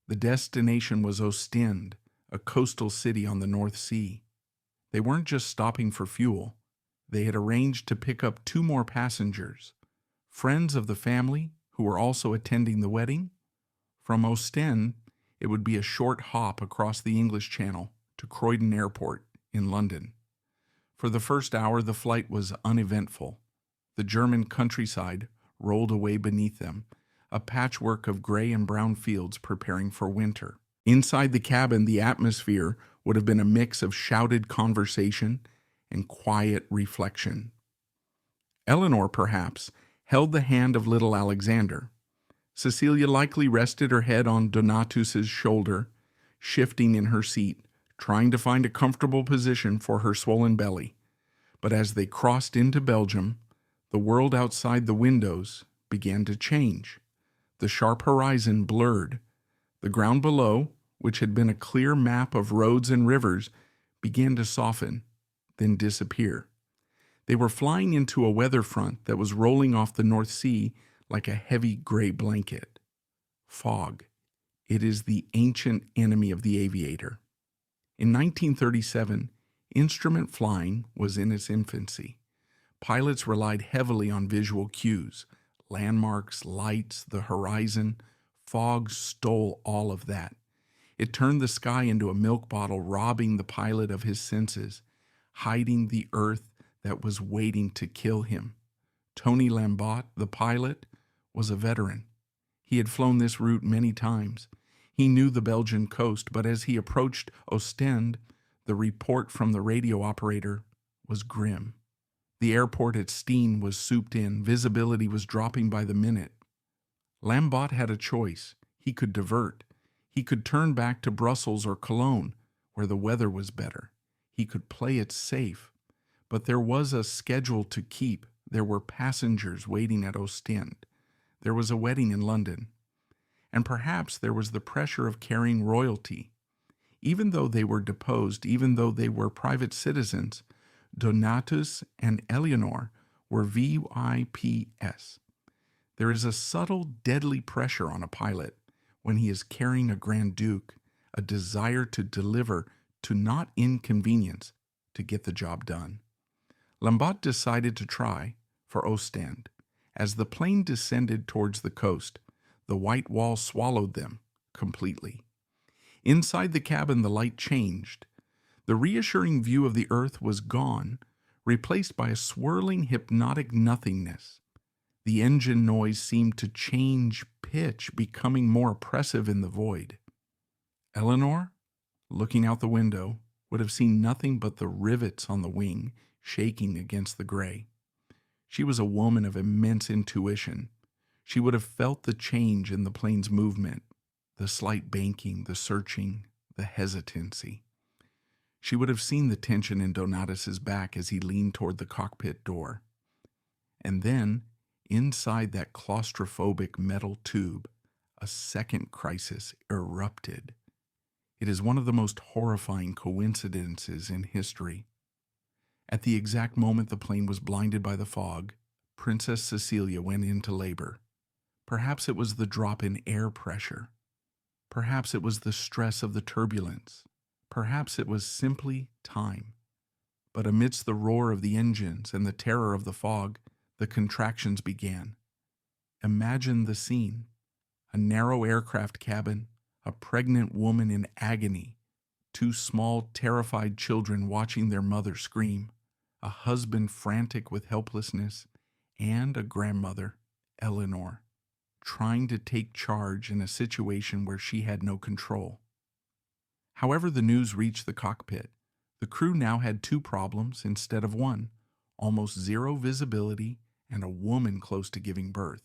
The destination was Ostend, a coastal city on the North Sea. They weren't just stopping for fuel. They had arranged to pick up 2 more passengers, friends of the family who were also attending the wedding. From Ostend, it would be a short hop across the English Channel to Croydon Airport in London. For the first hour, the flight was uneventful. The German countryside rolled away beneath them, a patchwork of gray and brown fields preparing for winter. Inside the cabin, the atmosphere would have been a mix of shouted conversation and quiet reflection. Eleanor, perhaps, held the hand of little Alexander. Cecilia likely rested her head on Donatus's shoulder, shifting in her seat, trying to find a comfortable position for her swollen belly. But as they crossed into Belgium, the world outside the windows began to change. The sharp horizon blurred. The ground below, which had been a clear map of roads and rivers, began to soften, then disappear. They were flying into a weather front that was rolling off the North Sea like a heavy gray blanket. Fog. It is the ancient enemy of the aviator. In 1937, instrument flying was in its infancy. Pilots relied heavily on visual cues. Landmarks, lights, the horizon. Fog stole all of that. It turned the sky into a milk bottle, robbing the pilot of his senses, hiding the earth that was waiting to kill him. Tony Lambotte, the pilot, was a veteran. He had flown this route many times. He knew the Belgian coast, but as he approached Ostend, the report from the radio operator was grim. The airport at Steen was souped in. Visibility was dropping by the minute. Lambotte had a choice. He could divert. He could turn back to Brussels or Cologne, where the weather was better. He could play it safe. But there was a schedule to keep. There were passengers waiting at Ostend. There was a wedding in London. And perhaps there was the pressure of carrying royalty. Even though they were deposed, even though they were private citizens, Donatus and Eleonore were VIPs. There is a subtle, deadly pressure on a pilot when he is carrying a Grand Duke, a desire to deliver, to not inconvenience, to get the job done. Lambotte decided to try for Ostend. As the plane descended towards the coast, the white wall swallowed them completely. Inside the cabin, the light changed. The reassuring view of the earth was gone, replaced by a swirling, hypnotic nothingness. The engine noise seemed to change pitch, becoming more oppressive in the void. Eleanor, looking out the window, would have seen nothing but the rivets on the wing shaking against the gray. She was a woman of immense intuition. She would have felt the change in the plane's movement, the slight banking, the searching, the hesitancy. She would have seen the tension in Donatus's back as he leaned toward the cockpit door. And then, inside that claustrophobic metal tube, a second crisis erupted. It is one of the most horrifying coincidences in history. At the exact moment the plane was blinded by the fog, Princess Cecilia went into labor. Perhaps it was the drop in air pressure. Perhaps it was the stress of the turbulence. Perhaps it was simply time. But amidst the roar of the engines and the terror of the fog, the contractions began. Imagine the scene. A narrow aircraft cabin, a pregnant woman in agony, 2 small, terrified children watching their mother scream, a husband frantic with helplessness, and a grandmother, Eleanore, trying to take charge in a situation where she had no control. However the news reached the cockpit, the crew now had 2 problems instead of 1, almost zero visibility and a woman close to giving birth.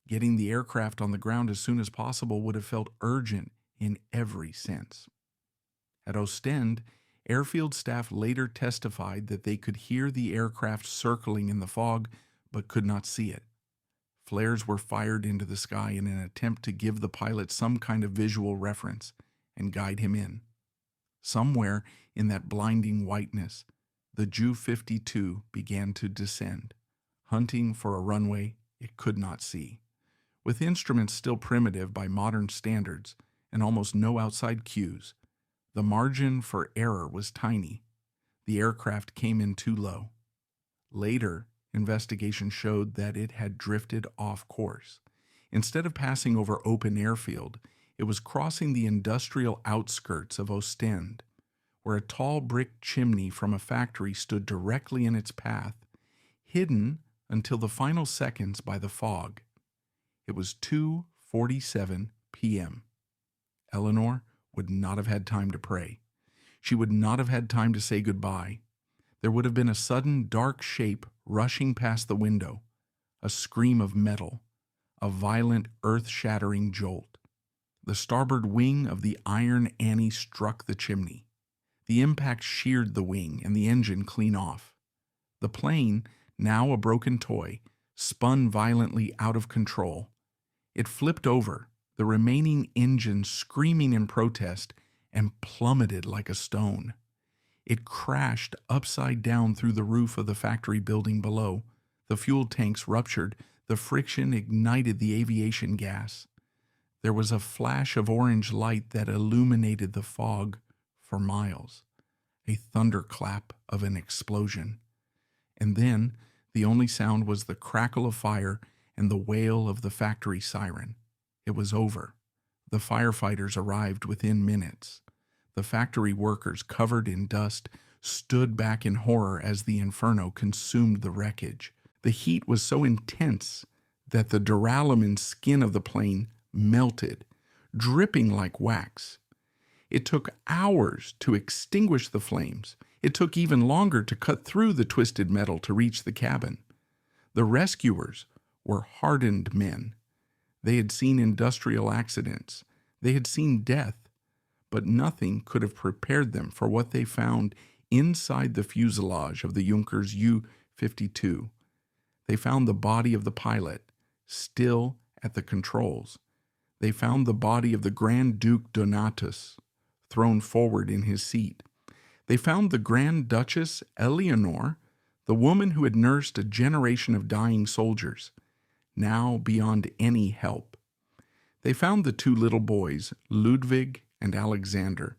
Getting the aircraft on the ground as soon as possible would have felt urgent in every sense. At Ostend, airfield staff later testified that they could hear the aircraft circling in the fog but could not see it. Flares were fired into the sky in an attempt to give the pilot some kind of visual reference and guide him in. Somewhere in that blinding whiteness, the Ju-52 began to descend, hunting for a runway it could not see. With instruments still primitive by modern standards and almost no outside cues, the margin for error was tiny. The aircraft came in too low. Later, investigation showed that it had drifted off course. Instead of passing over open airfield, it was crossing the industrial outskirts of Ostend, where a tall brick chimney from a factory stood directly in its path, hidden until the final seconds by the fog. It was 2:47 p.m. Eleanor would not have had time to pray. She would not have had time to say goodbye. There would have been a sudden dark shape rushing past the window, a scream of metal, a violent earth-shattering jolt. The starboard wing of the Iron Annie struck the chimney. The impact sheared the wing and the engine clean off. The plane, now a broken toy, spun violently out of control. It flipped over, the remaining engine screaming in protest, and plummeted like a stone. It crashed upside down through the roof of the factory building below. The fuel tanks ruptured. The friction ignited the aviation gas. There was a flash of orange light that illuminated the fog for miles. A thunderclap of an explosion. And then the only sound was the crackle of fire and the wail of the factory siren. It was over. The firefighters arrived within minutes. The factory workers, covered in dust, stood back in horror as the inferno consumed the wreckage. The heat was so intense that the duralumin skin of the plane melted, dripping like wax. It took hours to extinguish the flames. It took even longer to cut through the twisted metal to reach the cabin. The rescuers were hardened men. They had seen industrial accidents. They had seen death. But nothing could have prepared them for what they found inside the fuselage of the Junkers U-52. They found the body of the pilot, still at the controls. They found the body of the Grand Duke Donatus, thrown forward in his seat. They found the Grand Duchess Eleonore, the woman who had nursed a generation of dying soldiers, now beyond any help. They found the two little boys, Ludwig and Alexander,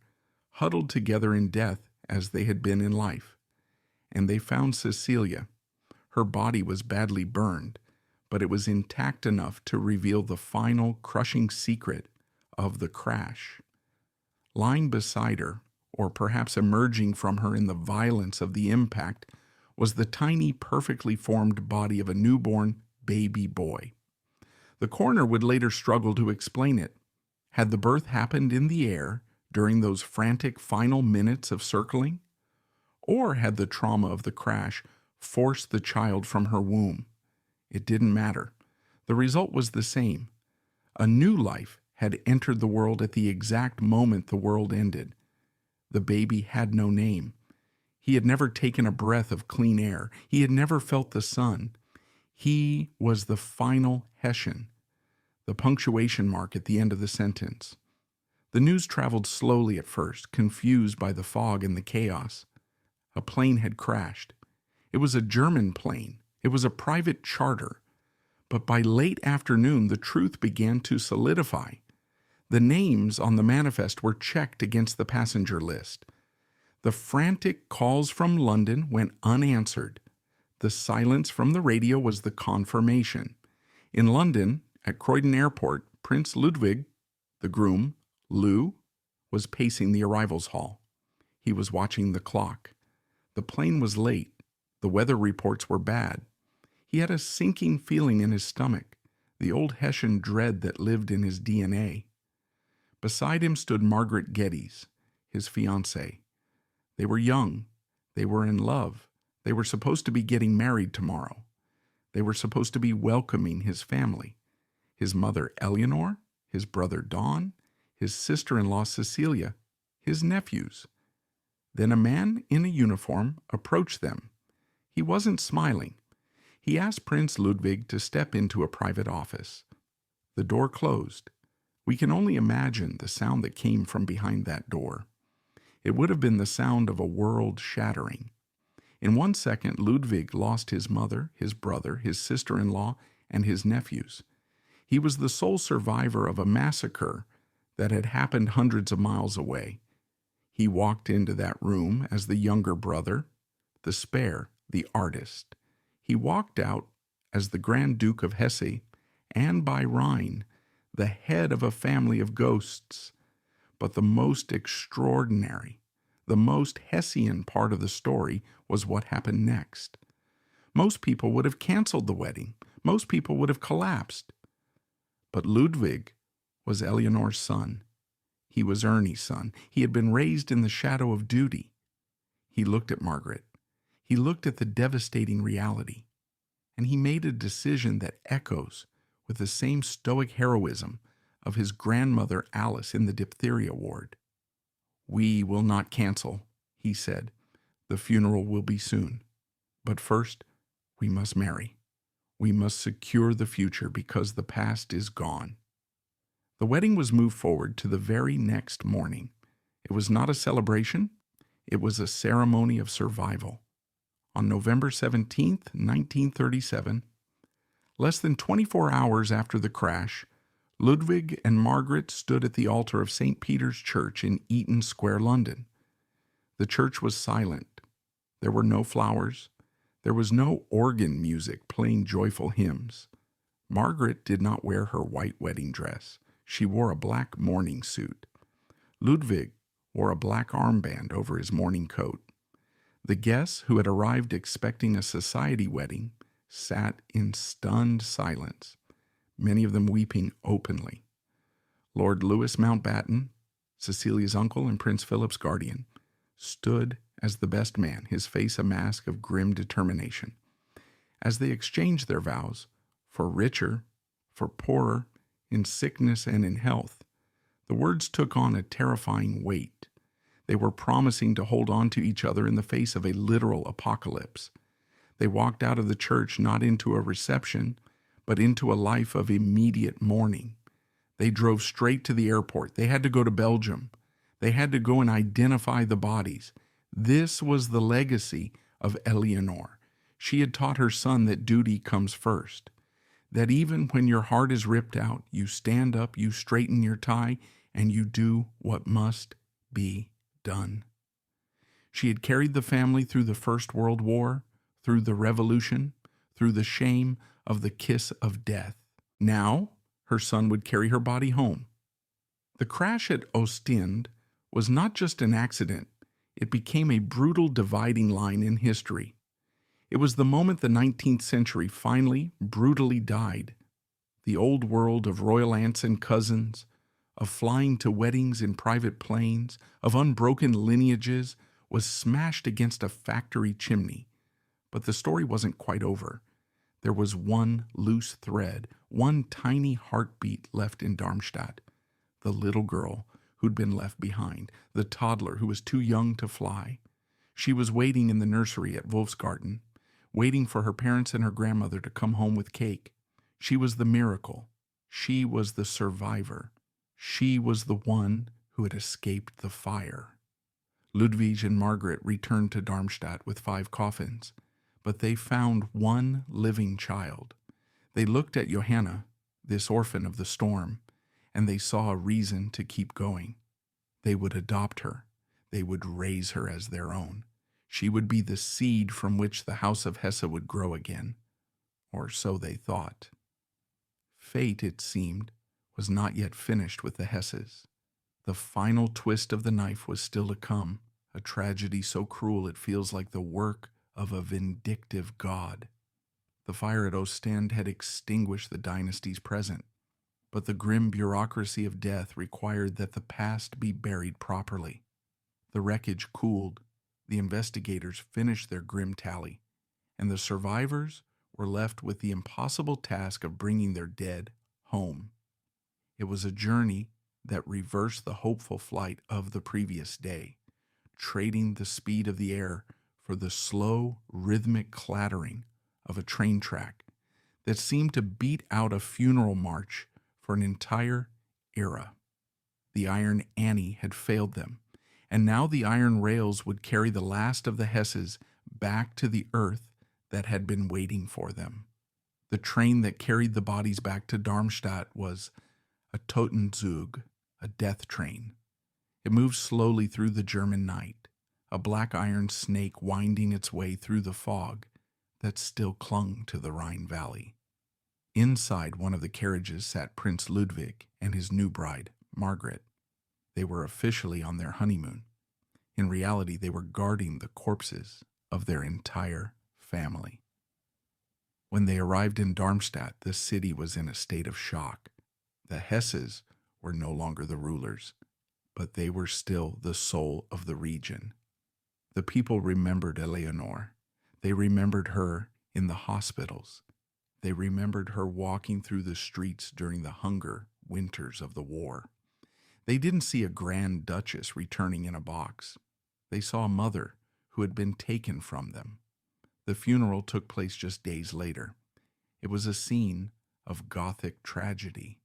huddled together in death as they had been in life. And they found Cecilia. Her body was badly burned, but it was intact enough to reveal the final crushing secret of the crash. Lying beside her, or perhaps emerging from her in the violence of the impact, was the tiny, perfectly formed body of a newborn baby boy. The coroner would later struggle to explain it. Had the birth happened in the air during those frantic final minutes of circling? Or had the trauma of the crash forced the child from her womb? It didn't matter. The result was the same. A new life had entered the world at the exact moment the world ended. The baby had no name. He had never taken a breath of clean air. He had never felt the sun. He was the final Hessian, the punctuation mark at the end of the sentence. The news traveled slowly at first, confused by the fog and the chaos. A plane had crashed. It was a German plane. It was a private charter. But by late afternoon, the truth began to solidify. The names on the manifest were checked against the passenger list. The frantic calls from London went unanswered. The silence from the radio was the confirmation. In London, at Croydon Airport, Prince Ludwig, the groom, Lou, was pacing the arrivals hall. He was watching the clock. The plane was late. The weather reports were bad. He had a sinking feeling in his stomach, the old Hessian dread that lived in his DNA. Beside him stood Margaret Geddes, his fiancée. They were young. They were in love. They were supposed to be getting married tomorrow. They were supposed to be welcoming his family. His mother Eleonore, his brother Don, his sister-in-law Cecilia, his nephews. Then a man in a uniform approached them. He wasn't smiling. He asked Prince Ludwig to step into a private office. The door closed. We can only imagine the sound that came from behind that door. It would have been the sound of a world shattering. In 1 second, Ludwig lost his mother, his brother, his sister-in-law, and his nephews. He was the sole survivor of a massacre that had happened hundreds of miles away. He walked into that room as the younger brother, the spare, the artist. He walked out as the Grand Duke of Hesse, and by Rhine, the head of a family of ghosts. But the most extraordinary, the most Hessian part of the story was what happened next. Most people would have canceled the wedding. Most people would have collapsed. But Ludwig was Eleonore's son. He was Ernie's son. He had been raised in the shadow of duty. He looked at Margaret. He looked at the devastating reality. And he made a decision that echoes with the same stoic heroism of his grandmother Alice in the diphtheria ward. "We will not cancel," he said. "The funeral will be soon. But first, we must marry. We must secure the future because the past is gone." The wedding was moved forward to the very next morning. It was not a celebration. It was a ceremony of survival. On November 17th, 1937, less than 24 hours after the crash, Ludwig and Margaret stood at the altar of St. Peter's Church in Eaton Square, London. The church was silent. There were no flowers. There was no organ music playing joyful hymns. Margaret did not wear her white wedding dress. She wore a black mourning suit. Ludwig wore a black armband over his mourning coat. The guests, who had arrived expecting a society wedding, sat in stunned silence, many of them weeping openly. Lord Louis Mountbatten, Cecilia's uncle and Prince Philip's guardian, stood as the best man, his face a mask of grim determination. As they exchanged their vows, for richer, for poorer, in sickness and in health, the words took on a terrifying weight. They were promising to hold on to each other in the face of a literal apocalypse. They walked out of the church not into a reception, but into a life of immediate mourning. They drove straight to the airport. They had to go to Belgium. They had to go and identify the bodies. This was the legacy of Eleonore. She had taught her son that duty comes first, that even when your heart is ripped out, you stand up, you straighten your tie, and you do what must be done. She had carried the family through the First World War, through the Revolution, through the shame of the kiss of death. Now, her son would carry her body home. The crash at Ostend was not just an accident. It became a brutal dividing line in history. It was the moment the 19th century finally, brutally died. The old world of royal aunts and cousins, of flying to weddings in private planes, of unbroken lineages, was smashed against a factory chimney. But the story wasn't quite over. There was one loose thread, one tiny heartbeat left in Darmstadt. The little girl who'd been left behind, the toddler who was too young to fly. She was waiting in the nursery at Wolfsgarten, waiting for her parents and her grandmother to come home with cake. She was the miracle. She was the survivor. She was the one who had escaped the fire. Ludwig and Margaret returned to Darmstadt with 5 coffins, but they found one living child. They looked at Johanna, this orphan of the storm, and they saw a reason to keep going. They would adopt her. They would raise her as their own. She would be the seed from which the House of Hesse would grow again. Or so they thought. Fate, it seemed, was not yet finished with the Hesses. The final twist of the knife was still to come, a tragedy so cruel it feels like the work of a vindictive god. The fire at Ostend had extinguished the dynasties present, but the grim bureaucracy of death required that the past be buried properly. The wreckage cooled, the investigators finished their grim tally, and the survivors were left with the impossible task of bringing their dead home. It was a journey that reversed the hopeful flight of the previous day, trading the speed of the air for the slow, rhythmic clattering of a train track that seemed to beat out a funeral march for an entire era. The Iron Annie had failed them, and now the iron rails would carry the last of the Hesses back to the earth that had been waiting for them. The train that carried the bodies back to Darmstadt was a Totenzug, a death train. It moved slowly through the German night, a black iron snake winding its way through the fog that still clung to the Rhine Valley. Inside one of the carriages sat Prince Ludwig and his new bride, Margaret. They were officially on their honeymoon. In reality, they were guarding the corpses of their entire family. When they arrived in Darmstadt, the city was in a state of shock. The Hesses were no longer the rulers, but they were still the soul of the region. The people remembered Eleonore. They remembered her in the hospitals. They remembered her walking through the streets during the hunger winters of the war. They didn't see a grand duchess returning in a box. They saw a mother who had been taken from them. The funeral took place just days later. It was a scene of Gothic tragedy.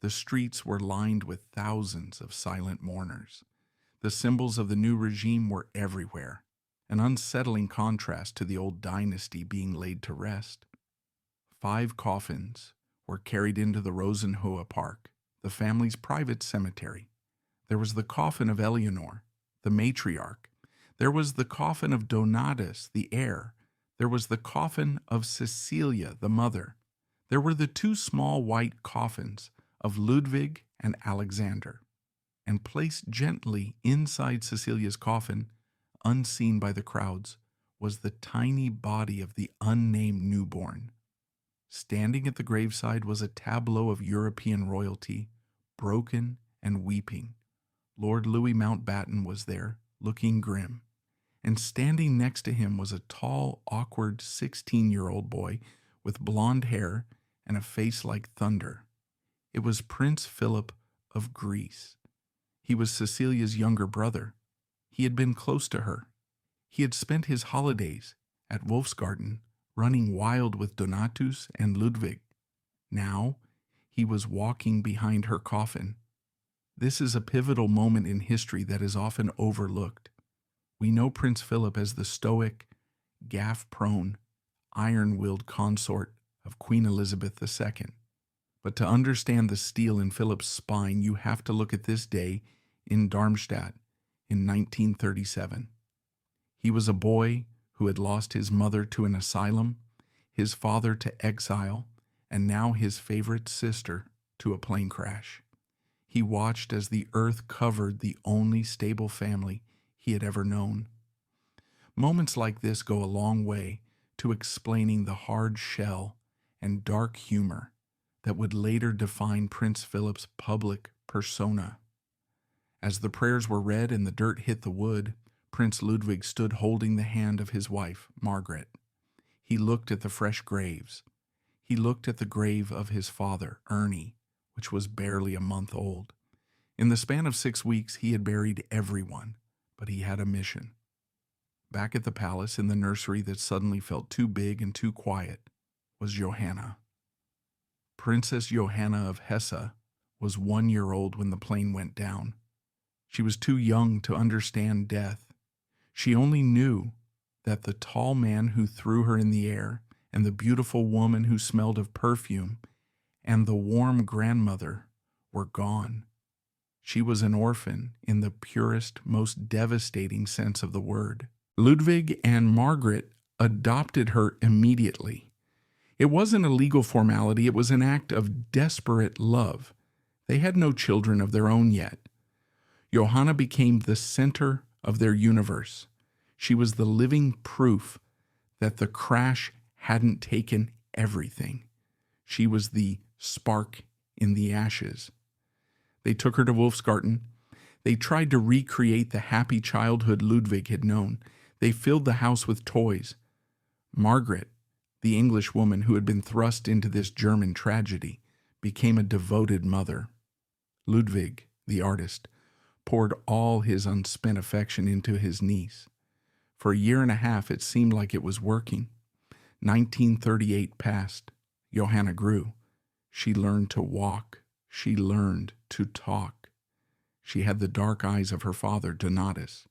The streets were lined with thousands of silent mourners. The symbols of the new regime were everywhere, an unsettling contrast to the old dynasty being laid to rest. 5 coffins were carried into the Rosenhohe Park, the family's private cemetery. There was the coffin of Eleonore, the matriarch. There was the coffin of Donatus, the heir. There was the coffin of Cecilia, the mother. There were the 2 small white coffins of Ludwig and Alexander. And placed gently inside Cecilia's coffin, unseen by the crowds, was the tiny body of the unnamed newborn. Standing at the graveside was a tableau of European royalty, broken and weeping. Lord Louis Mountbatten was there, looking grim. And standing next to him was a tall, awkward 16-year-old boy with blonde hair and a face like thunder. It was Prince Philip of Greece. He was Cecilia's younger brother. He had been close to her. He had spent his holidays at Wolfsgarten running wild with Donatus and Ludwig. Now he was walking behind her coffin. This is a pivotal moment in history that is often overlooked. We know Prince Philip as the stoic, gaffe-prone, iron-willed consort of Queen Elizabeth II. But to understand the steel in Philip's spine, you have to look at this day in Darmstadt in 1937. He was a boy who had lost his mother to an asylum, his father to exile, and now his favorite sister to a plane crash. He watched as the earth covered the only stable family he had ever known. Moments like this go a long way to explaining the hard shell and dark humor that would later define Prince Philip's public persona. As the prayers were read and the dirt hit the wood, Prince Ludwig stood holding the hand of his wife, Margaret. He looked at the fresh graves. He looked at the grave of his father, Ernie, which was barely a month old. In the span of 6 weeks, he had buried everyone, but he had a mission. Back at the palace, in the nursery that suddenly felt too big and too quiet, was Johanna. Princess Johanna of Hesse was 1 year old when the plane went down. She was too young to understand death. She only knew that the tall man who threw her in the air, and the beautiful woman who smelled of perfume, and the warm grandmother were gone. She was an orphan in the purest, most devastating sense of the word. Ludwig and Margaret adopted her immediately. It wasn't a legal formality, it was an act of desperate love. They had no children of their own yet. Johanna became the center of their universe. She was the living proof that the crash hadn't taken everything. She was the spark in the ashes. They took her to Wolfsgarten. They tried to recreate the happy childhood Ludwig had known. They filled the house with toys. Margaret, the English woman who had been thrust into this German tragedy, became a devoted mother. Ludwig, the artist, poured all his unspent affection into his niece. For 1.5 years, it seemed like it was working. 1938 passed. Johanna grew. She learned to walk. She learned to talk. She had the dark eyes of her father, Donatus.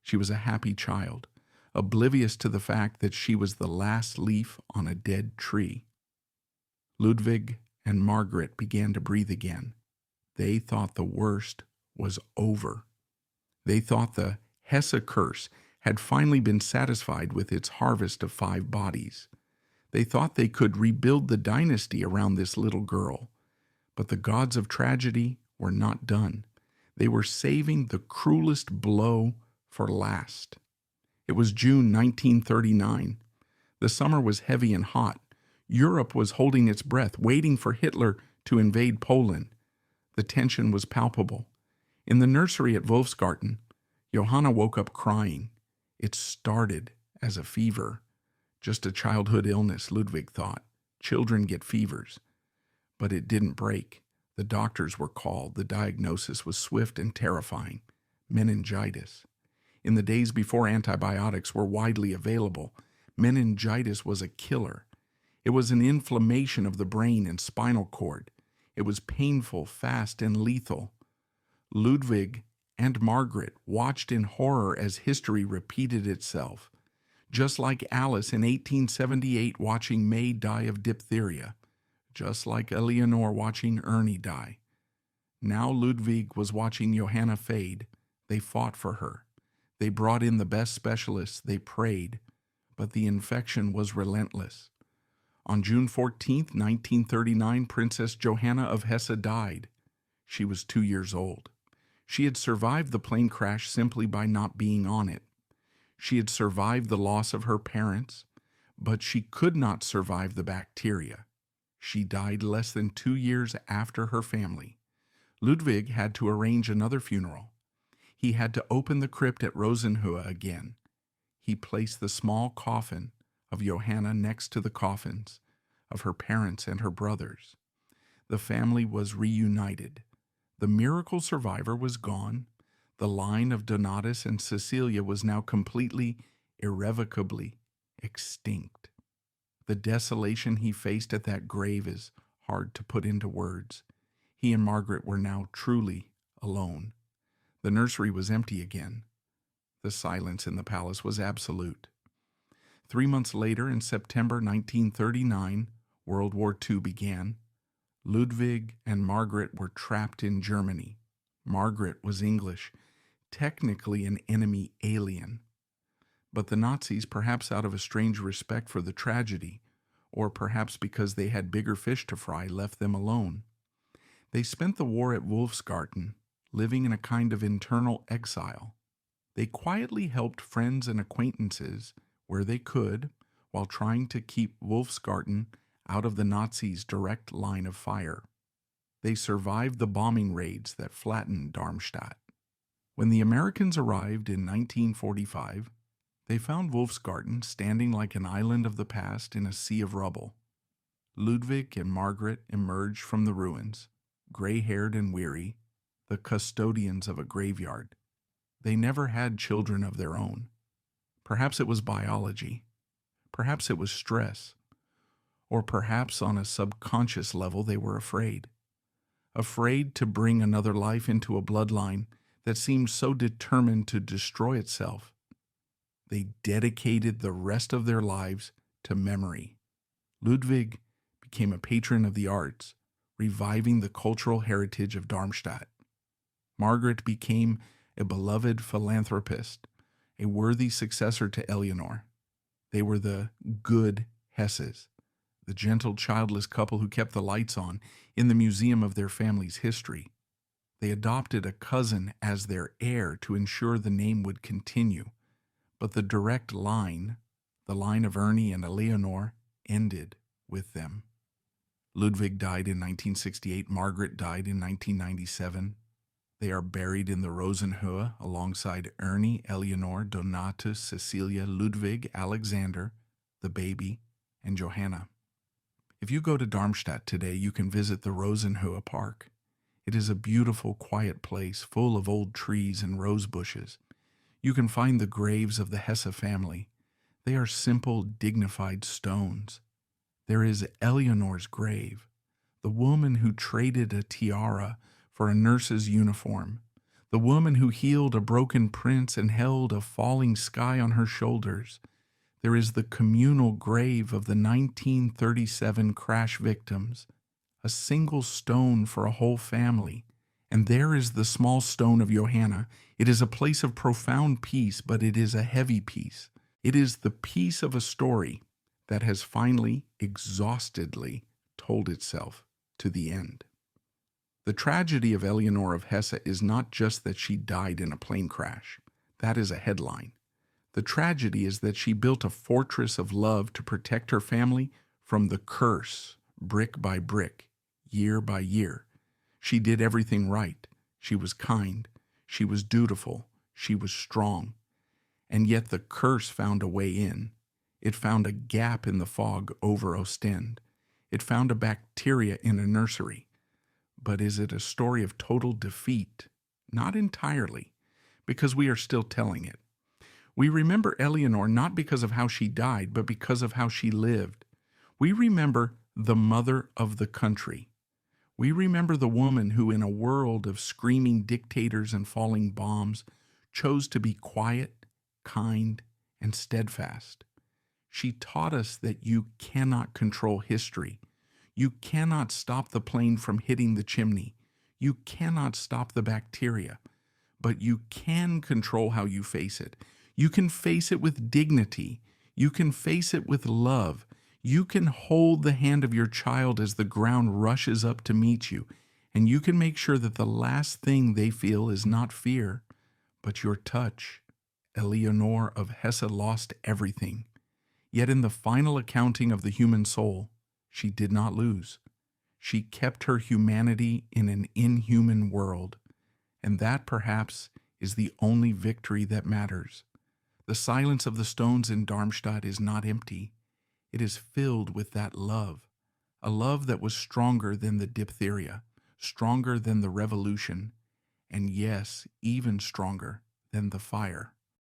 She was a happy child, oblivious to the fact that she was the last leaf on a dead tree. Ludwig and Margaret began to breathe again. They thought the worst was over. They thought the Hesse curse had finally been satisfied with its harvest of 5 bodies. They thought they could rebuild the dynasty around this little girl. But the gods of tragedy were not done. They were saving the cruelest blow for last. It was June 1939. The summer was heavy and hot. Europe was holding its breath, waiting for Hitler to invade Poland. The tension was palpable. In the nursery at Wolfsgarten, Johanna woke up crying. It started as a fever. Just a childhood illness, Ludwig thought. Children get fevers. But it didn't break. The doctors were called. The diagnosis was swift and terrifying. Meningitis. In the days before antibiotics were widely available, meningitis was a killer. It was an inflammation of the brain and spinal cord. It was painful, fast, and lethal. Ludwig and Margaret watched in horror as history repeated itself, just like Alice in 1878 watching May die of diphtheria, just like Eleonore watching Ernie die. Now Ludwig was watching Johanna fade. They fought for her. They brought in the best specialists. They prayed. But the infection was relentless. On June 14, 1939, Princess Johanna of Hesse died. She was 2 years old. She had survived the plane crash simply by not being on it. She had survived the loss of her parents, but she could not survive the bacteria. She died less than 2 years after her family. Ludwig had to arrange another funeral. He had to open the crypt at Rosenhöhe again. He placed the small coffin of Johanna next to the coffins of her parents and her brothers. The family was reunited. The miracle survivor was gone. The line of Donatus and Cecilia was now completely, irrevocably extinct. The desolation he faced at that grave is hard to put into words. He and Margaret were now truly alone. The nursery was empty again. The silence in the palace was absolute. 3 months later, in September 1939, World War II began. Ludwig and Margaret were trapped in Germany. Margaret was English, technically an enemy alien. But the Nazis, perhaps out of a strange respect for the tragedy, or perhaps because they had bigger fish to fry, left them alone. They spent the war at Wolfsgarten, living in a kind of internal exile. They quietly helped friends and acquaintances where they could, while trying to keep Wolfsgarten out of the Nazis' direct line of fire. They survived the bombing raids that flattened Darmstadt. When the Americans arrived in 1945, they found Wolfsgarten standing like an island of the past in a sea of rubble. Ludwig and Margaret emerged from the ruins, gray-haired and weary, the custodians of a graveyard. They never had children of their own. Perhaps it was biology. Perhaps it was stress. Or perhaps on a subconscious level they were afraid. Afraid to bring another life into a bloodline that seemed so determined to destroy itself. They dedicated the rest of their lives to memory. Ludwig became a patron of the arts, reviving the cultural heritage of Darmstadt. Margaret became a beloved philanthropist, a worthy successor to Eleonore. They were the good Hesses, the gentle, childless couple who kept the lights on in the museum of their family's history. They adopted a cousin as their heir to ensure the name would continue, but the direct line, the line of Ernie and Eleonore, ended with them. Ludwig died in 1968, Margaret died in 1997. They are buried in the Rosenhöhe alongside Ernie, Eleonore, Donatus, Cecilia, Ludwig, Alexander, the baby, and Johanna. If you go to Darmstadt today, you can visit the Rosenhöhe Park. It is a beautiful, quiet place full of old trees and rose bushes. You can find the graves of the Hesse family. They are simple, dignified stones. There is Eleonore's grave, the woman who traded a tiara for a nurse's uniform, the woman who healed a broken prince and held a falling sky on her shoulders. There is the communal grave of the 1937 crash victims, a single stone for a whole family. And there is the small stone of Johanna. It is a place of profound peace, but it is a heavy peace. It is the peace of a story that has finally, exhaustedly told itself to the end. The tragedy of Eleonore of Hesse is not just that she died in a plane crash. That is a headline. The tragedy is that she built a fortress of love to protect her family from the curse, brick by brick, year by year. She did everything right. She was kind. She was dutiful. She was strong. And yet the curse found a way in. It found a gap in the fog over Ostend. It found a bacteria in a nursery. But is it a story of total defeat? Not entirely, because we are still telling it. We remember Eleonore not because of how she died, but because of how she lived. We remember the mother of the country. We remember the woman who, in a world of screaming dictators and falling bombs, chose to be quiet, kind, and steadfast. She taught us that you cannot control history. You cannot stop the plane from hitting the chimney. You cannot stop the bacteria. But you can control how you face it. You can face it with dignity. You can face it with love. You can hold the hand of your child as the ground rushes up to meet you, and you can make sure that the last thing they feel is not fear, but your touch. Eleonore of Hesse lost everything. Yet in the final accounting of the human soul, she did not lose. She kept her humanity in an inhuman world, and that perhaps is the only victory that matters. The silence of the stones in Darmstadt is not empty. It is filled with that love, a love that was stronger than the diphtheria, stronger than the revolution, and yes, even stronger than the fire.